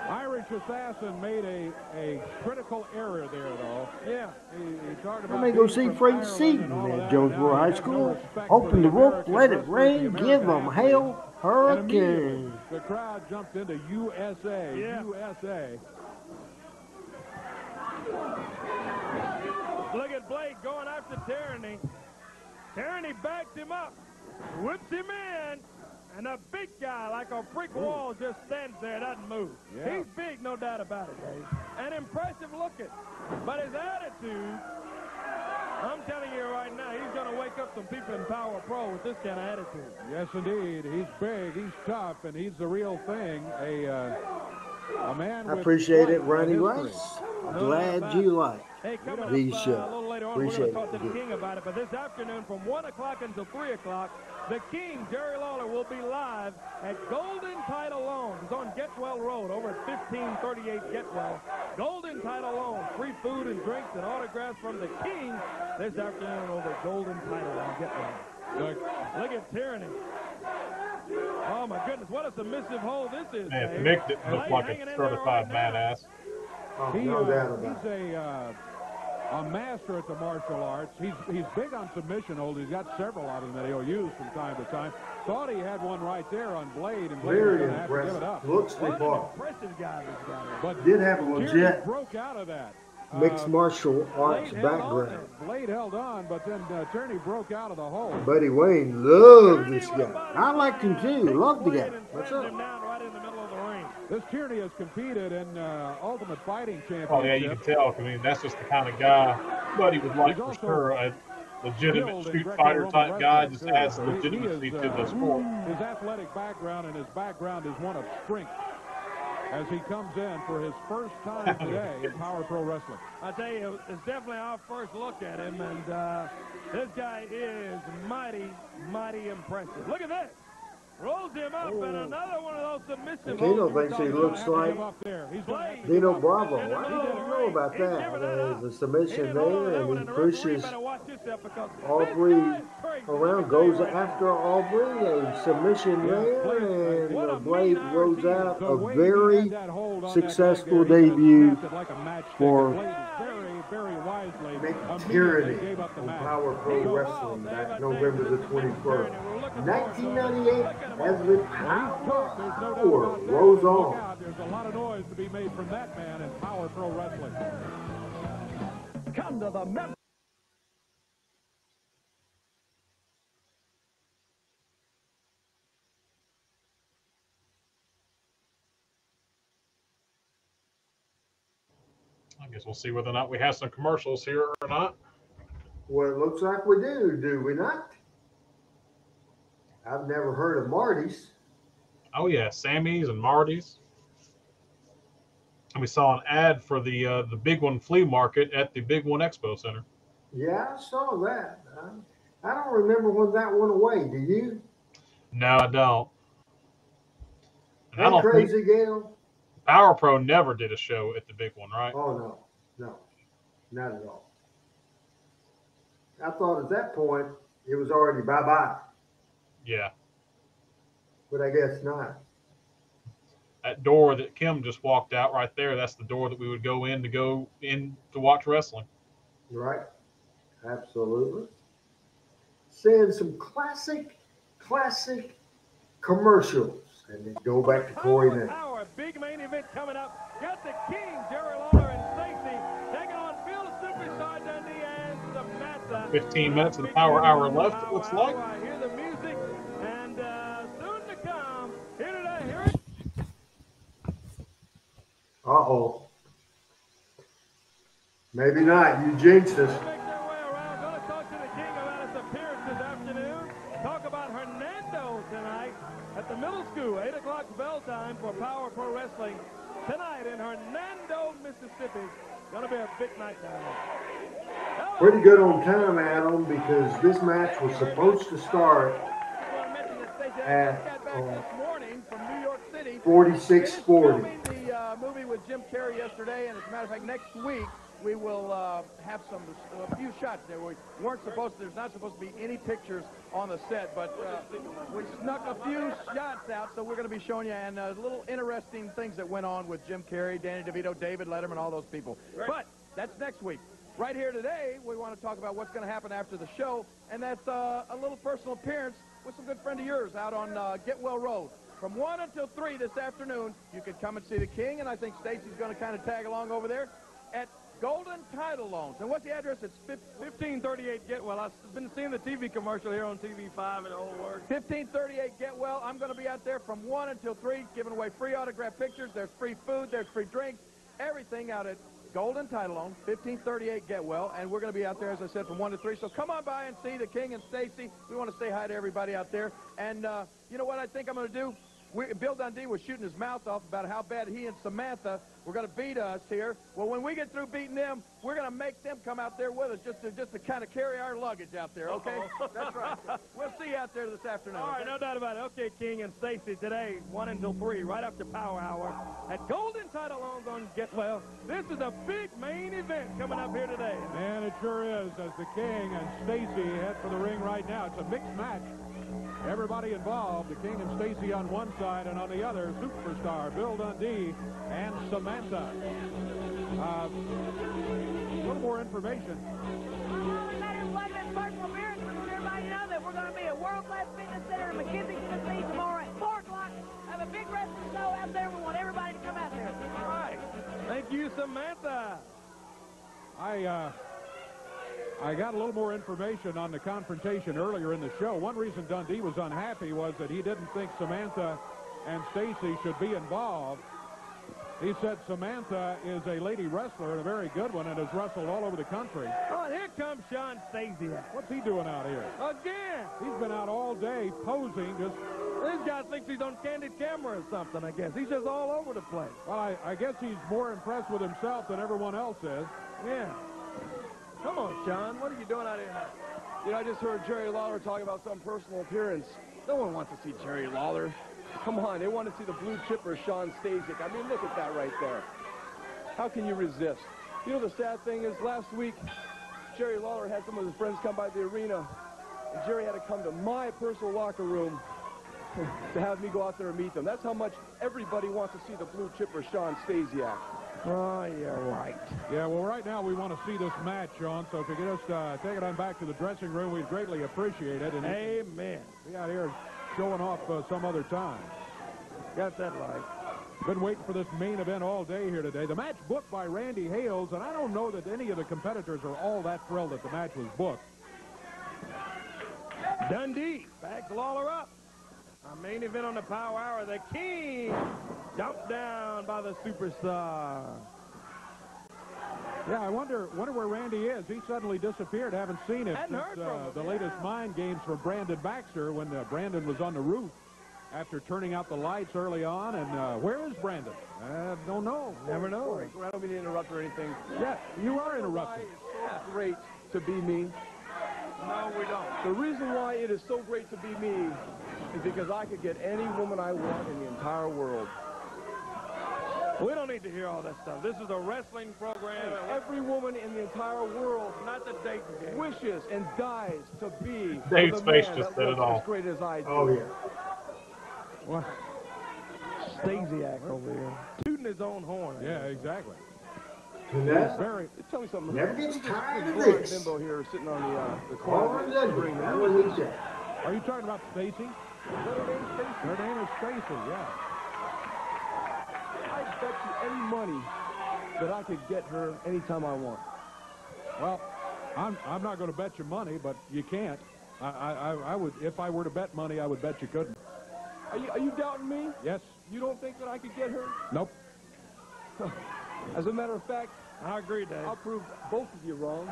Irish Assassin made a critical error there, though. Yeah. He talked about. Let me go see Frank Seaton at Jonesboro High School. Open the rope, let it rain, give them hail, hurricane. The crowd jumped into USA. Yeah. USA. Look at Blade going after Tyranny. Tyranny backed him up, whips him in, and a big guy like a brick wall just stands there, doesn't move. Yeah. He's big, no doubt about it, Dave. And impressive looking. But his attitude, I'm telling you right now, he's going to wake up some people in Power Pro with this kind of attitude. Yes, indeed. He's big, he's tough, and he's the real thing. A man. I appreciate it, Ronnie Rice. Glad you like Hey, coming these up a shows. little later on, we're going Appreciate to talk to the it. King about it. But this afternoon from 1 o'clock until 3 o'clock, the King, Jerry Lawler, will be live at Golden Title Loan. It's on Getwell Road over at 1538 Getwell. Golden Title Loan. Free food and drinks and autographs from the King this afternoon over at Golden Title on Getwell. Look at Tyranny. Oh, my goodness. What a submissive hold this is. Man, Dave. Mick didn't look like Hanging a in there certified right now. badass. Oh, He, no doubt about he's it. a master at the martial arts. He's big on submission holds. He's got several of them that he'll use from time to time. Thought he had one right there on Blade, and Blade was Very going to have to give it impressive. up. Looks the What an part. impressive guy this guy is. But Did have a Tyranny legit broke out of that. mixed martial arts Blade held on background. there. Blade held on, but then Tyranny broke out of the hole. Buddy Wayne loved this guy. I liked him too. Loved the guy. What's Him up? down right in the middle of the ring. This Tyranny has competed in Ultimate Fighting Championship. Oh, yeah, you can tell. I mean, that's just the kind of guy Buddy would like for sure. A legitimate skilled in street fighter Greco-Roman type guy wrestling, just too. adds He legitimacy is, to the sport. His athletic background and his background is one of strength as he comes in for his first time today in Power Pro Wrestling. I tell you, it's definitely our first look at him, and this guy is mighty, mighty impressive. Look at this. Rolls him up, and another one of those submissive Dino holds we're thinks he talking looks about. like Up there. He's gonna have to Dino give up. Bravo. I don't know about that. There's a submission there, and he pushes Aubrey around, goes after Aubrey, a submission there, and Blade rolls out. A very successful debut for Mick Tyranny on Power Pro Wrestling back November the 21st. 1998 as the Power rolls on. There's a lot of noise to be made from that man in Power Pro Wrestling. Come to the member. I guess we'll see whether or not we have some commercials here or not. Well, it looks like we do we not? I've never heard of Marty's. Oh, yeah, Sammy's and Marty's. And we saw an ad for the Big One Flea Market at the Big One Expo Center. Yeah, I saw that. I don't remember when that went away. Do you? No, I don't. And I Hey, don't think Crazy Gale. Power Pro never did a show at the big one, right? Oh, no, not at all. I thought at that point it was already bye-bye, Yeah. but I guess not. That door that Kim just walked out right there, that's the door that we would go in to watch wrestling. Right? Absolutely. Seeing some classic commercials. And then go back to Corey now. Our big main event coming up. Got the King, Jerry Lawler and Stacy, taking on Field Superstar Dundee and Samantha. 15 minutes of the Power Hour left, it looks like. I hear the music, and soon to come. Here today, here it. Uh-oh. Maybe not. You jinxed us. Make their way around. Going to talk to the King about his appearance this afternoon. Talk about Hernando tonight at the middle school. 8 o'clock bell time for Power Pro Wrestling tonight in Hernando, Mississippi. Going to be a big night down there. Pretty good on time, Adam, because this match was supposed to start at 46:40. The movie with Jim Carrey yesterday, and as a matter of fact, next week we will have a few shots there. We weren't supposed to, there's not supposed to be any pictures on the set, but we snuck a few shots out, so we're going to be showing you, and little interesting things that went on with Jim Carrey, Danny DeVito, David Letterman, all those people. Right. But that's next week. Right here today, we want to talk about what's going to happen after the show, and that's a little personal appearance with some good friend of yours out on Getwell Road. From 1 until 3 this afternoon, you can come and see the King, and I think Stacy's going to kind of tag along over there at Golden Title Loans. And what's the address? It's 1538 Getwell. I've been seeing the TV commercial here on TV5 and the whole work. 1538 Getwell. I'm going to be out there from 1 until 3, giving away free autograph pictures. There's free food. There's free drinks. Everything out at Golden Title Loan, 1538 Getwell. And we're going to be out there, as I said, from 1 to 3. So come on by and see the King and Stacy. We want to say hi to everybody out there. And you know what I think I'm going to do? Bill Dundee was shooting his mouth off about how bad he and Samantha were going to beat us here. Well, when we get through beating them, we're going to make them come out there with us just to kind of carry our luggage out there, okay? That's right. We'll see you out there this afternoon. All right, no doubt about it. Okay, King and Stacy today, 1 until 3, right after Power Hour at Golden Title Loans on Getwell. This is a big main event coming up here today. And it sure is, as the King and Stacy head for the ring right now. It's a mixed match. Everybody involved, the King and Stacy on one side, and on the other, Superstar, Bill Dundee, and Samantha. A little more information. Personal appearance, we want everybody to know that we're going to be at World Class Fitness Center in McKinney, Tennessee tomorrow at 4 o'clock. Have a big wrestling show out there. We want everybody to come out there. All right. Thank you, Samantha. I got a little more information on the confrontation earlier in the show. One reason Dundee was unhappy was that he didn't think Samantha and Stacy should be involved. He said Samantha is a lady wrestler and a very good one and has wrestled all over the country. Oh, and here comes Sean Stasiak. What's he doing out here? Again. He's been out all day posing. This guy thinks he's on candid camera or something, I guess. He's just all over the place. Well, I guess he's more impressed with himself than everyone else is. Yeah. Come on, Sean. What are you doing out here now? You know, I just heard Jerry Lawler talk about some personal appearance. No one wants to see Jerry Lawler. Come on, they want to see the blue chipper, Sean Stasiak. I mean, look at that right there. How can you resist? You know, the sad thing is, last week, Jerry Lawler had some of his friends come by the arena, and Jerry had to come to my personal locker room to have me go out there and meet them. That's how much everybody wants to see the blue chipper, Sean Stasiak. Oh, you're right. Yeah, well, right now we want to see this match, Sean, so if you could just take it on back to the dressing room, we'd greatly appreciate it. And amen. Be out here showing off some other time. Got that right. Been waiting for this main event all day here today. The match booked by Randy Hales, and I don't know that any of the competitors are all that thrilled that the match was booked. Dundee backs Lawler up. Our main event on the Power Hour, the King dumped down by the Superstar. Yeah, I wonder where Randy is. He suddenly disappeared. Haven't seen him since the latest mind games from Baxter when Brandon was on the roof after turning out the lights early on. And where is Brandon? Don't know. Never know. I don't mean to interrupt or anything. Yeah, you are interrupting. It's so great to be me. No, we don't. The reason why it is so great to be me is because I could get any woman I want in the entire world. We don't need to hear all that stuff. This is a wrestling program. Every woman in the entire world, Not the dating game. wishes and dies to be Dave's the face man just that said it looks all. as great as I do. Oh, yeah. What? Stasiak over here. Tooting his own horn. Yeah, exactly. That Very. Tell me something. never gets tired of Blonde this. bimbo here sitting on the Oh, corner. I love it. I will eat that. Are you talking about Stacy? Her name is Stacy, yeah. I bet you any money that I could get her anytime I want. Well, I'm not going to bet you money, but you can't. I would, if I were to bet money, I would bet you couldn't. Are you doubting me? Yes. You don't think that I could get her? Nope. As a matter of fact, I agree, Dave. I'll prove both of you wrong.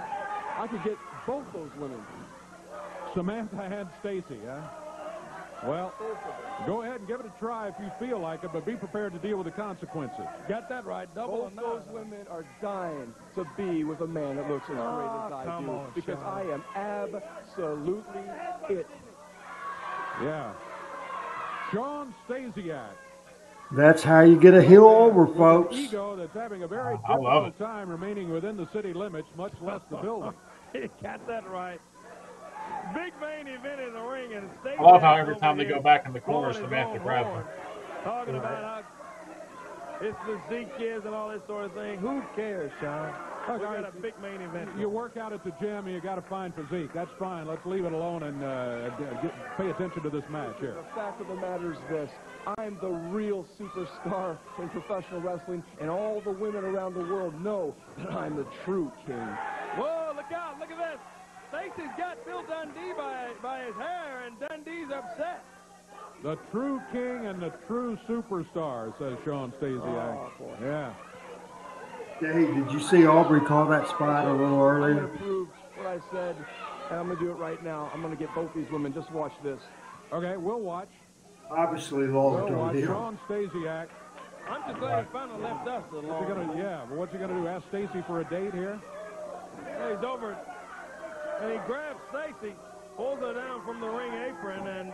I could get both those women. Samantha and Stacy, huh? Well, go ahead and give it a try if you feel like it, but be prepared to deal with the consequences. Got that right. Double Both those women are dying to be with a man that looks as great as I come do. on, Because Sean. I am absolutely it. Yeah. Sean Stasiak. That's how you get a hill over, folks. Ego that's having a very I love difficult time remaining within the city limits, much less the building. You got that right. Big main event in the ring, and Stasiak I love how every over time they here go back in the corner, blowing his Samantha own grabs horn, him. talking about how his physique is and all this sort of thing. Who cares, Sean? We got a big main event. You work out at the gym and you got to find physique. That's fine. Let's leave it alone and pay attention to this match here. The fact of the matter is this. I'm the real superstar in professional wrestling, and all the women around the world know that I'm the true king. Whoa, look out. Look at this. Stacy's got Bill Dundee by his hair, and Dundee's upset. The true king and the true superstar, says Sean Stasiak. Oh, boy. Yeah. Dave, did you see Aubrey call that spot a little I'm earlier? going to prove what I said, and I'm going to do it right now. I'm going to get both these women. Just watch this. Okay, we'll watch. Obviously, Lawler We'll told watch him. Sean Stasiak. I'm just glad he finally left us What's he alone. gonna? Yeah, but what's he gonna do? Ask Stacy for a date here? He's over, and he grabs Stacy, pulls her down from the ring apron, and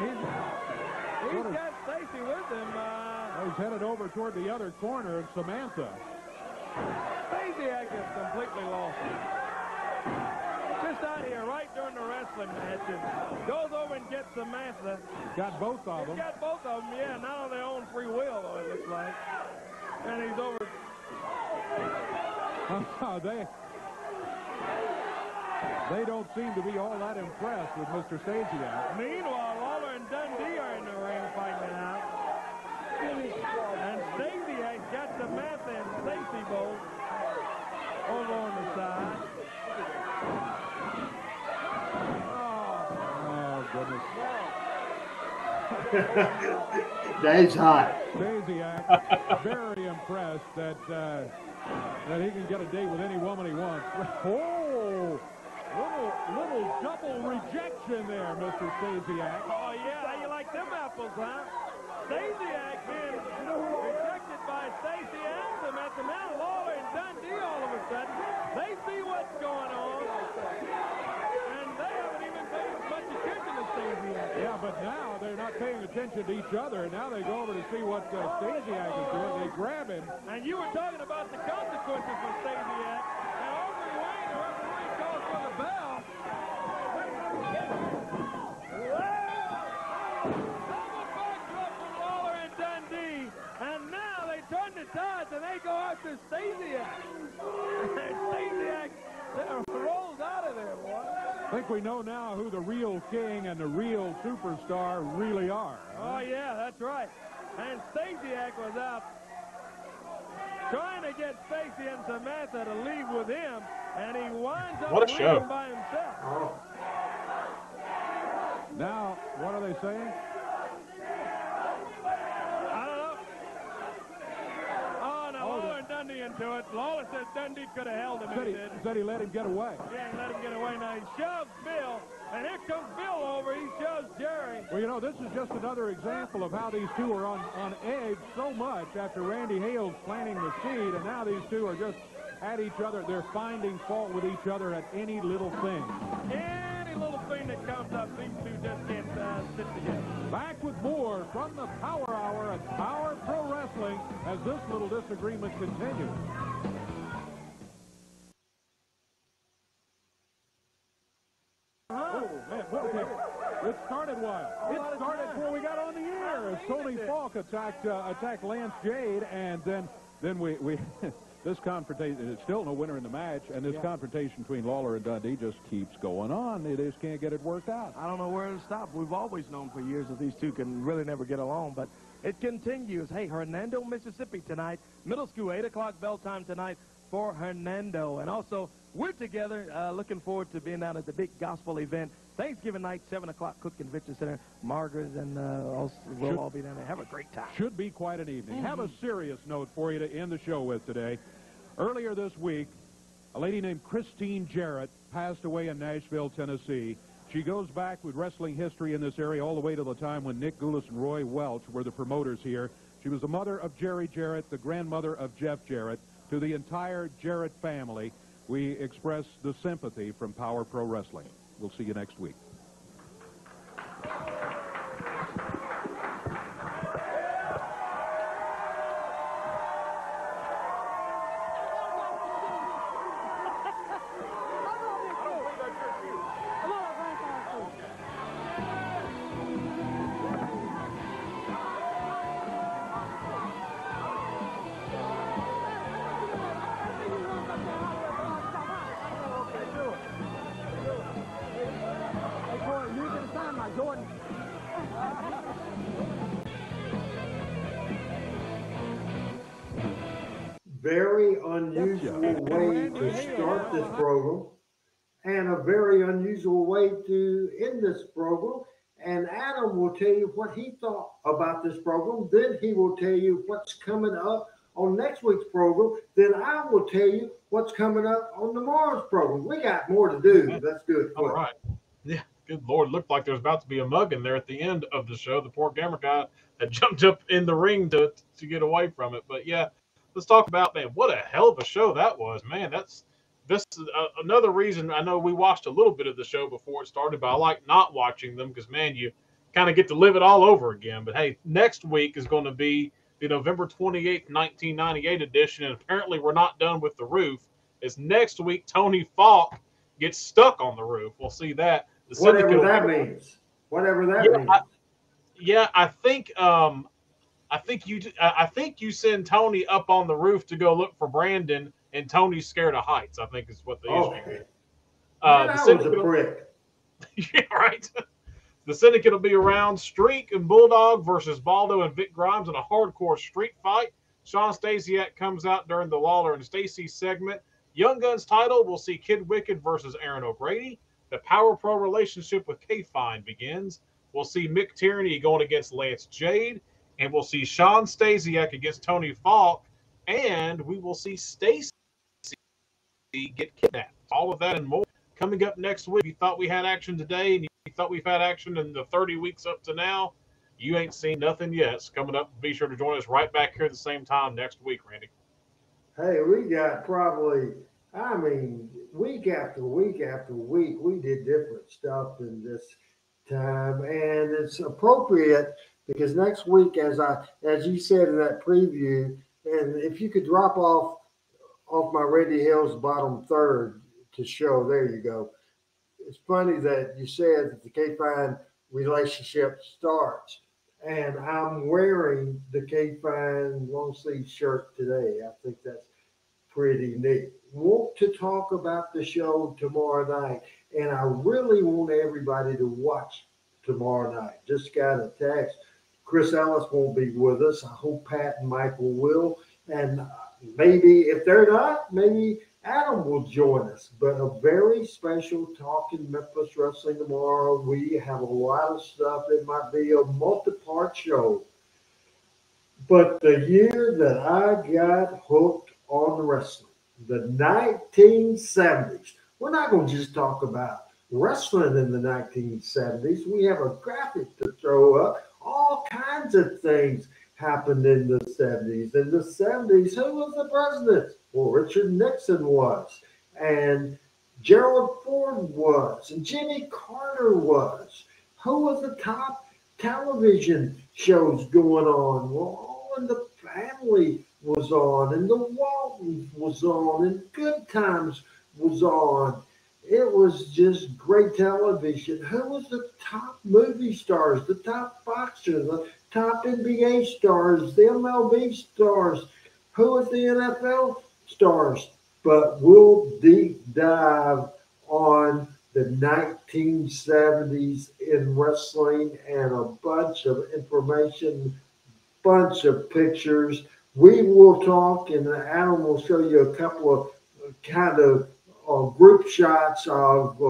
he's got Stacy with him. He's headed over toward the other corner of Samantha. Stasiak is completely lost it. Just out here, right during the wrestling match, and goes over and gets Samantha. Got both of He's them. got both of them, yeah, not on their own free will, though, it looks like. And he's over. They don't seem to be all that impressed with Mr. Stasiak. Meanwhile, Lawler and Dundee are in the ring fighting it out. And Stasiak got Samantha and Stacy both over on the side. Oh, goodness. Dave's hot. Stasiak, very impressed that he can get a date with any woman he wants. Oh, little double rejection there, Mr. Stasiak. Oh, yeah, how you like them apples, huh? Stasiak being rejected by Stacy and Samantha. Now Lawler and Dundee all of a sudden, they see what's going on, and they haven't even paid as much attention to Stasiak. Yeah, but now they're not paying attention to each other. Now they go over to see what Stasiak is doing. They grab him. And you were talking about the consequences for Stasiak. And Aubrey Wayne, the referee, calls for the bell. Double backdrop from Lawler and Dundee. And now they turn the tides and they go after Stasiak. And Stasiak rolls out of there, boy. I think we know now who the real king and the real superstar really are. Oh, yeah, that's right. And Stasiak was out trying to get Stacy and Samantha to leave with him, and he winds up leaving by himself. Oh. Now, what are they saying? I don't know. Oh, now Lawler and Dundee into it. Lawler says Dundee could have held him if he did. Said he let him get away. Yeah, he let him get away. Now he shoves Bill And here comes Bill over. He shoves Jerry. Well, you know, this is just another example of how these two are on edge so much after Randy Hales planting the seed, and now these two are just at each other. They're finding fault with each other at any little thing. Any little thing that comes up, these two just can't sit together. Back with more from the Power Hour at Power Pro Wrestling as this little disagreement continues. Oh, man, okay. It started wild. It started before we got on the air as Tony Falk attacked Lance Jade, and then we this confrontation, it's still no winner in the match, and this confrontation between Lawler and Dundee just keeps going on. They just can't get it worked out. I don't know where to stop. We've always known for years that these two can really never get along, but it continues. Hey, Hernando, Mississippi tonight. Middle school, 8 o'clock bell time tonight for Hernando. And also, we're together, looking forward to being down at the big gospel event. Thanksgiving night, 7 o'clock, Cook Convention Center. Margaret and we'll all be down there. Have a great time. Should be quite an evening. Have a serious note for you to end the show with today. Earlier this week, a lady named Christine Jarrett passed away in Nashville, Tennessee. She goes back with wrestling history in this area all the way to the time when Nick Goulas and Roy Welch were the promoters here. She was the mother of Jerry Jarrett, the grandmother of Jeff Jarrett. To the entire Jarrett family, we express the sympathy from Power Pro Wrestling. We'll see you next week. Very unusual way to start this program and a very unusual way to end this program. And Adam will tell you what he thought about this program. Then he will tell you what's coming up on next week's program. Then I will tell you what's coming up on tomorrow's program. We got more to do. Let's do it quick. All right. Yeah, good Lord. Looked like there was about to be a mug in there at the end of the show. The poor camera guy had jumped up in the ring to get away from it. But, yeah, let's talk about, man, what a hell of a show that was. Man, this is another reason. I know we watched a little bit of the show before it started, but I like not watching them because, man, you kind of get to live it all over again. But, hey, next week is going to be the November 28th, 1998 edition, and apparently we're not done with the roof. It's next week Tony Falk gets stuck on the roof. We'll see that. Whatever that means. Whatever that means. I think you send Tony up on the roof to go look for Brandon, and Tony's scared of heights. I think is what the issue is. That was a prick. Yeah, right. The Syndicate will be around. Streak and Bulldog versus Baldo and Vic Grimes in a hardcore street fight. Sean Stasiak comes out during the Lawler and Stacy segment. Young Guns title, we'll see Kid Wicked versus Aaron O'Grady. The Power Pro relationship with K-Fine begins. We'll see Mick Tierney going against Lance Jade. And we'll see Sean Stasiak against Tony Falk. And we will see Stacy get kidnapped. All of that and more coming up next week. You thought we had action today, and you thought we've had action in the 30 weeks up to now. You ain't seen nothing yet. It's coming up. Be sure to join us right back here at the same time next week, Randy. Hey, we got probably, week after week after week, we did different stuff in this time. And it's appropriate because next week, as you said in that preview, and if you could drop off my Randy Hales bottom third to show, there you go. It's funny that you said that the K-Fine relationship starts. And I'm wearing the K-Fine long sleeve shirt today. I think that's pretty neat. Want to talk about the show tomorrow night, and I really want everybody to watch tomorrow night. Just got a text. Chris Ellis won't be with us. I hope Pat and Michael will, and maybe if they're not, maybe Adam will join us. But a very special Talking Memphis Wrestling tomorrow. We have a lot of stuff. It might be a multi-part show. But the year that I got hooked on wrestling, the 1970s, we're not going to just talk about wrestling in the 1970s. We have a graphic to throw up. All kinds of things happened in the 70s. In the 70s, who was the president? Well, Richard Nixon was. And Gerald Ford was. And Jimmy Carter was. Who was the top television shows going on? Well, All in the Family was on. And The Waltons was on. And Good Times was on. It was just great television. Who was the top movie stars, the top boxers, the top NBA stars, the MLB stars? Who was the NFL stars? But we'll deep dive on the 1970s in wrestling and a bunch of information, bunch of pictures. We will talk, and Adam will show you a couple of kind of group shots of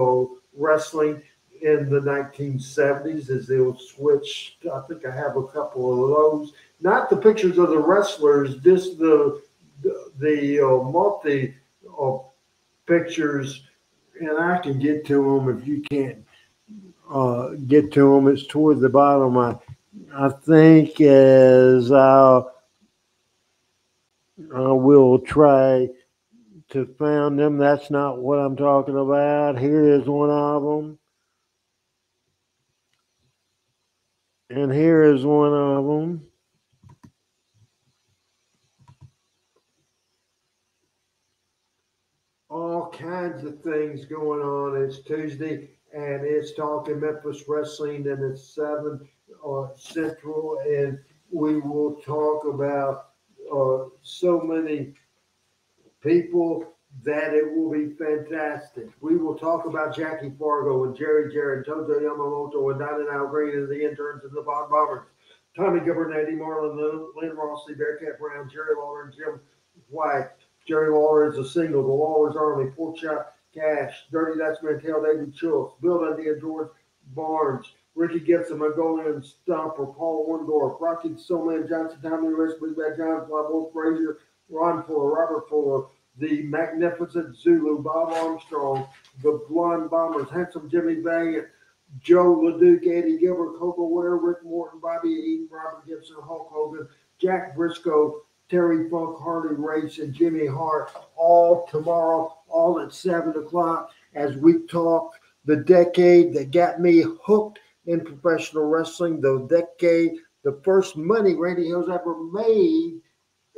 wrestling in the 1970s as they'll switch. I think I have a couple of those. Not the pictures of the wrestlers, just the multi pictures, and I can get to them if you can't get to them. It's toward the bottom. I think as I will try to find them. That's not what I'm talking about. Here is one of them. And here is one of them. All kinds of things going on. It's Tuesday, and it's Talking Memphis Wrestling, and it's 7 Central, and we will talk about so many people that it will be fantastic. We will talk about Jackie Fargo and Jerry Jarrett, Tojo Yamamoto, and Donnie Al Green and the interns and the Von Bombers, Tommy Gibbard, Eddie Marlin, Lynn Rossi, Bearcat Brown, Jerry Lawler, and Jim White. Jerry Lawler is a single, the Lawler's Army, Pork Chop Cash, Dirty Dutchman, Tail David Schultz, Bill Dundee and George Barnes, Ricky Gibson, Mongolian Stomper, Paul Wondorf, Rocky Soulman Johnson, Tommy Rich, Big Bad John, Flyboy Frazier, Ron Fuller, Robert Fuller, the Magnificent Zulu, Bob Armstrong, the Blonde Bombers, Handsome Jimmy Valiant, Joe LeDuc, Eddie Gilbert, Coco Ware, Rick Morton, Bobby Eaton, Robert Gibson, Hulk Hogan, Jack Briscoe, Terry Funk, Harley Race, and Jimmy Hart, all tomorrow, all at 7 o'clock, as we talk the decade that got me hooked in professional wrestling, the decade, the first money Randy Hales ever made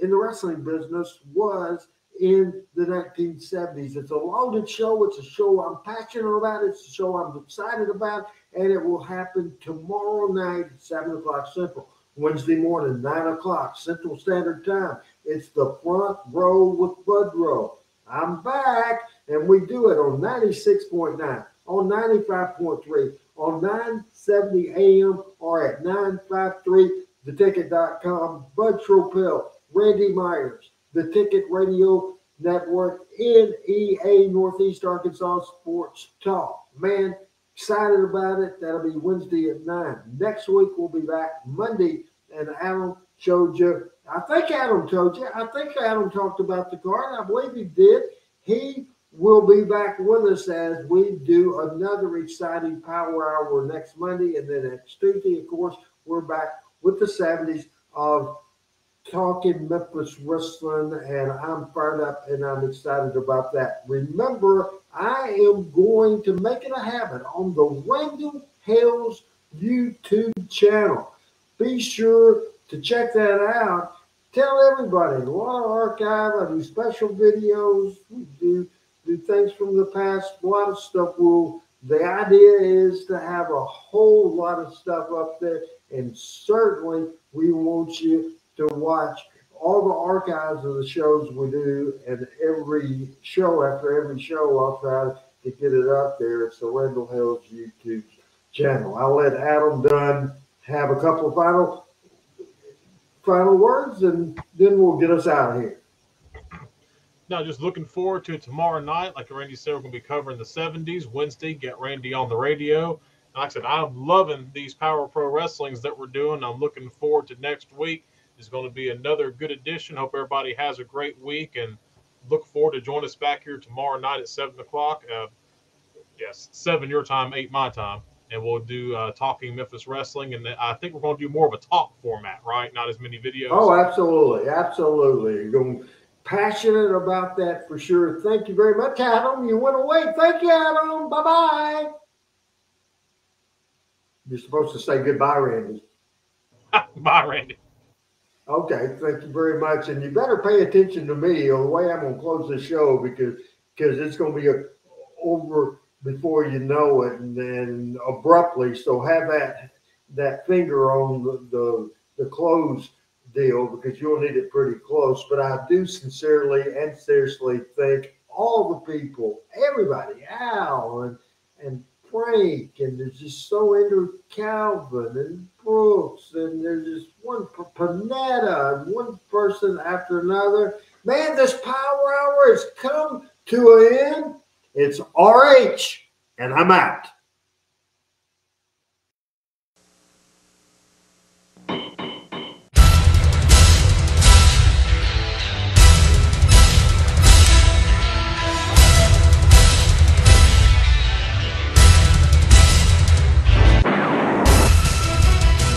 in the wrestling business was in the 1970s. It's a loaded show. It's a show I'm passionate about. It's a show I'm excited about, and it will happen tomorrow night at 7 o'clock Central. Wednesday morning, 9 o'clock Central Standard Time. It's the Front Row with Budrow. I'm back, and we do it on 96.9, on 95.3, on 970 AM, or at 953theticket.com. Bud Tropel, Randy Myers, the Ticket Radio Network, NEA Northeast Arkansas Sports Talk. Man, excited about it. That'll be Wednesday at 9. Next week, we'll be back Monday, and Adam showed you. I think Adam told you. I think Adam talked about the card. I believe he did. He will be back with us as we do another exciting Power Hour next Monday, and then next Tuesday, of course, we're back with the 70s of Talking Memphis Wrestling, and I'm fired up and I'm excited about that. Remember, I am going to make it a habit on the Randall Hales YouTube channel. Be sure to check that out. Tell everybody. A lot of archive. I do special videos. We do things from the past. A lot of stuff. The idea is to have a whole lot of stuff up there, and certainly we want you to watch all the archives of the shows we do, and every show after every show I'll try to get it up there. It's the Randall Hales YouTube channel. I'll let Adam Dunn have a couple of final words, and then we'll get us out of here. No, just looking forward to tomorrow night. Like Randy said, we're going to be covering the 70s. Wednesday, get Randy on the radio. Like I said, I'm loving these Power Pro Wrestlings that we're doing. I'm looking forward to next week. It's going to be another good edition. Hope everybody has a great week, and look forward to join us back here tomorrow night at 7 o'clock. Yes, 7 your time, 8 my time. And we'll do Talking Memphis Wrestling. And I think we're going to do more of a talk format, right? Not as many videos. Oh, absolutely. Absolutely. You're going passionate about that for sure. Thank you very much, Adam. You went away. Thank you, Adam. Bye-bye. You're supposed to say goodbye, Randy. Bye, Randy. Okay, thank you very much. And you better pay attention to me or the way I'm going to close the show because it's going to be over before you know it and then abruptly. So have that finger on the close deal because you'll need it pretty close. But I do sincerely and seriously thank all the people, everybody, Al and Frank, and there's just so into Calvin and Brooks, and there's just one Panetta and one person after another. Man, this power hour has come to an end. It's RH, and I'm out.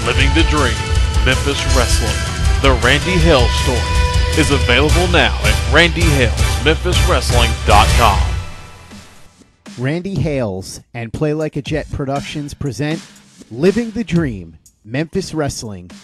Living the Dream, Memphis Wrestling, The Randy Hales Story, is available now at randyhalesmemphiswrestling.com. Randy Hales and Play Like a Jet Productions present Living the Dream, Memphis Wrestling, The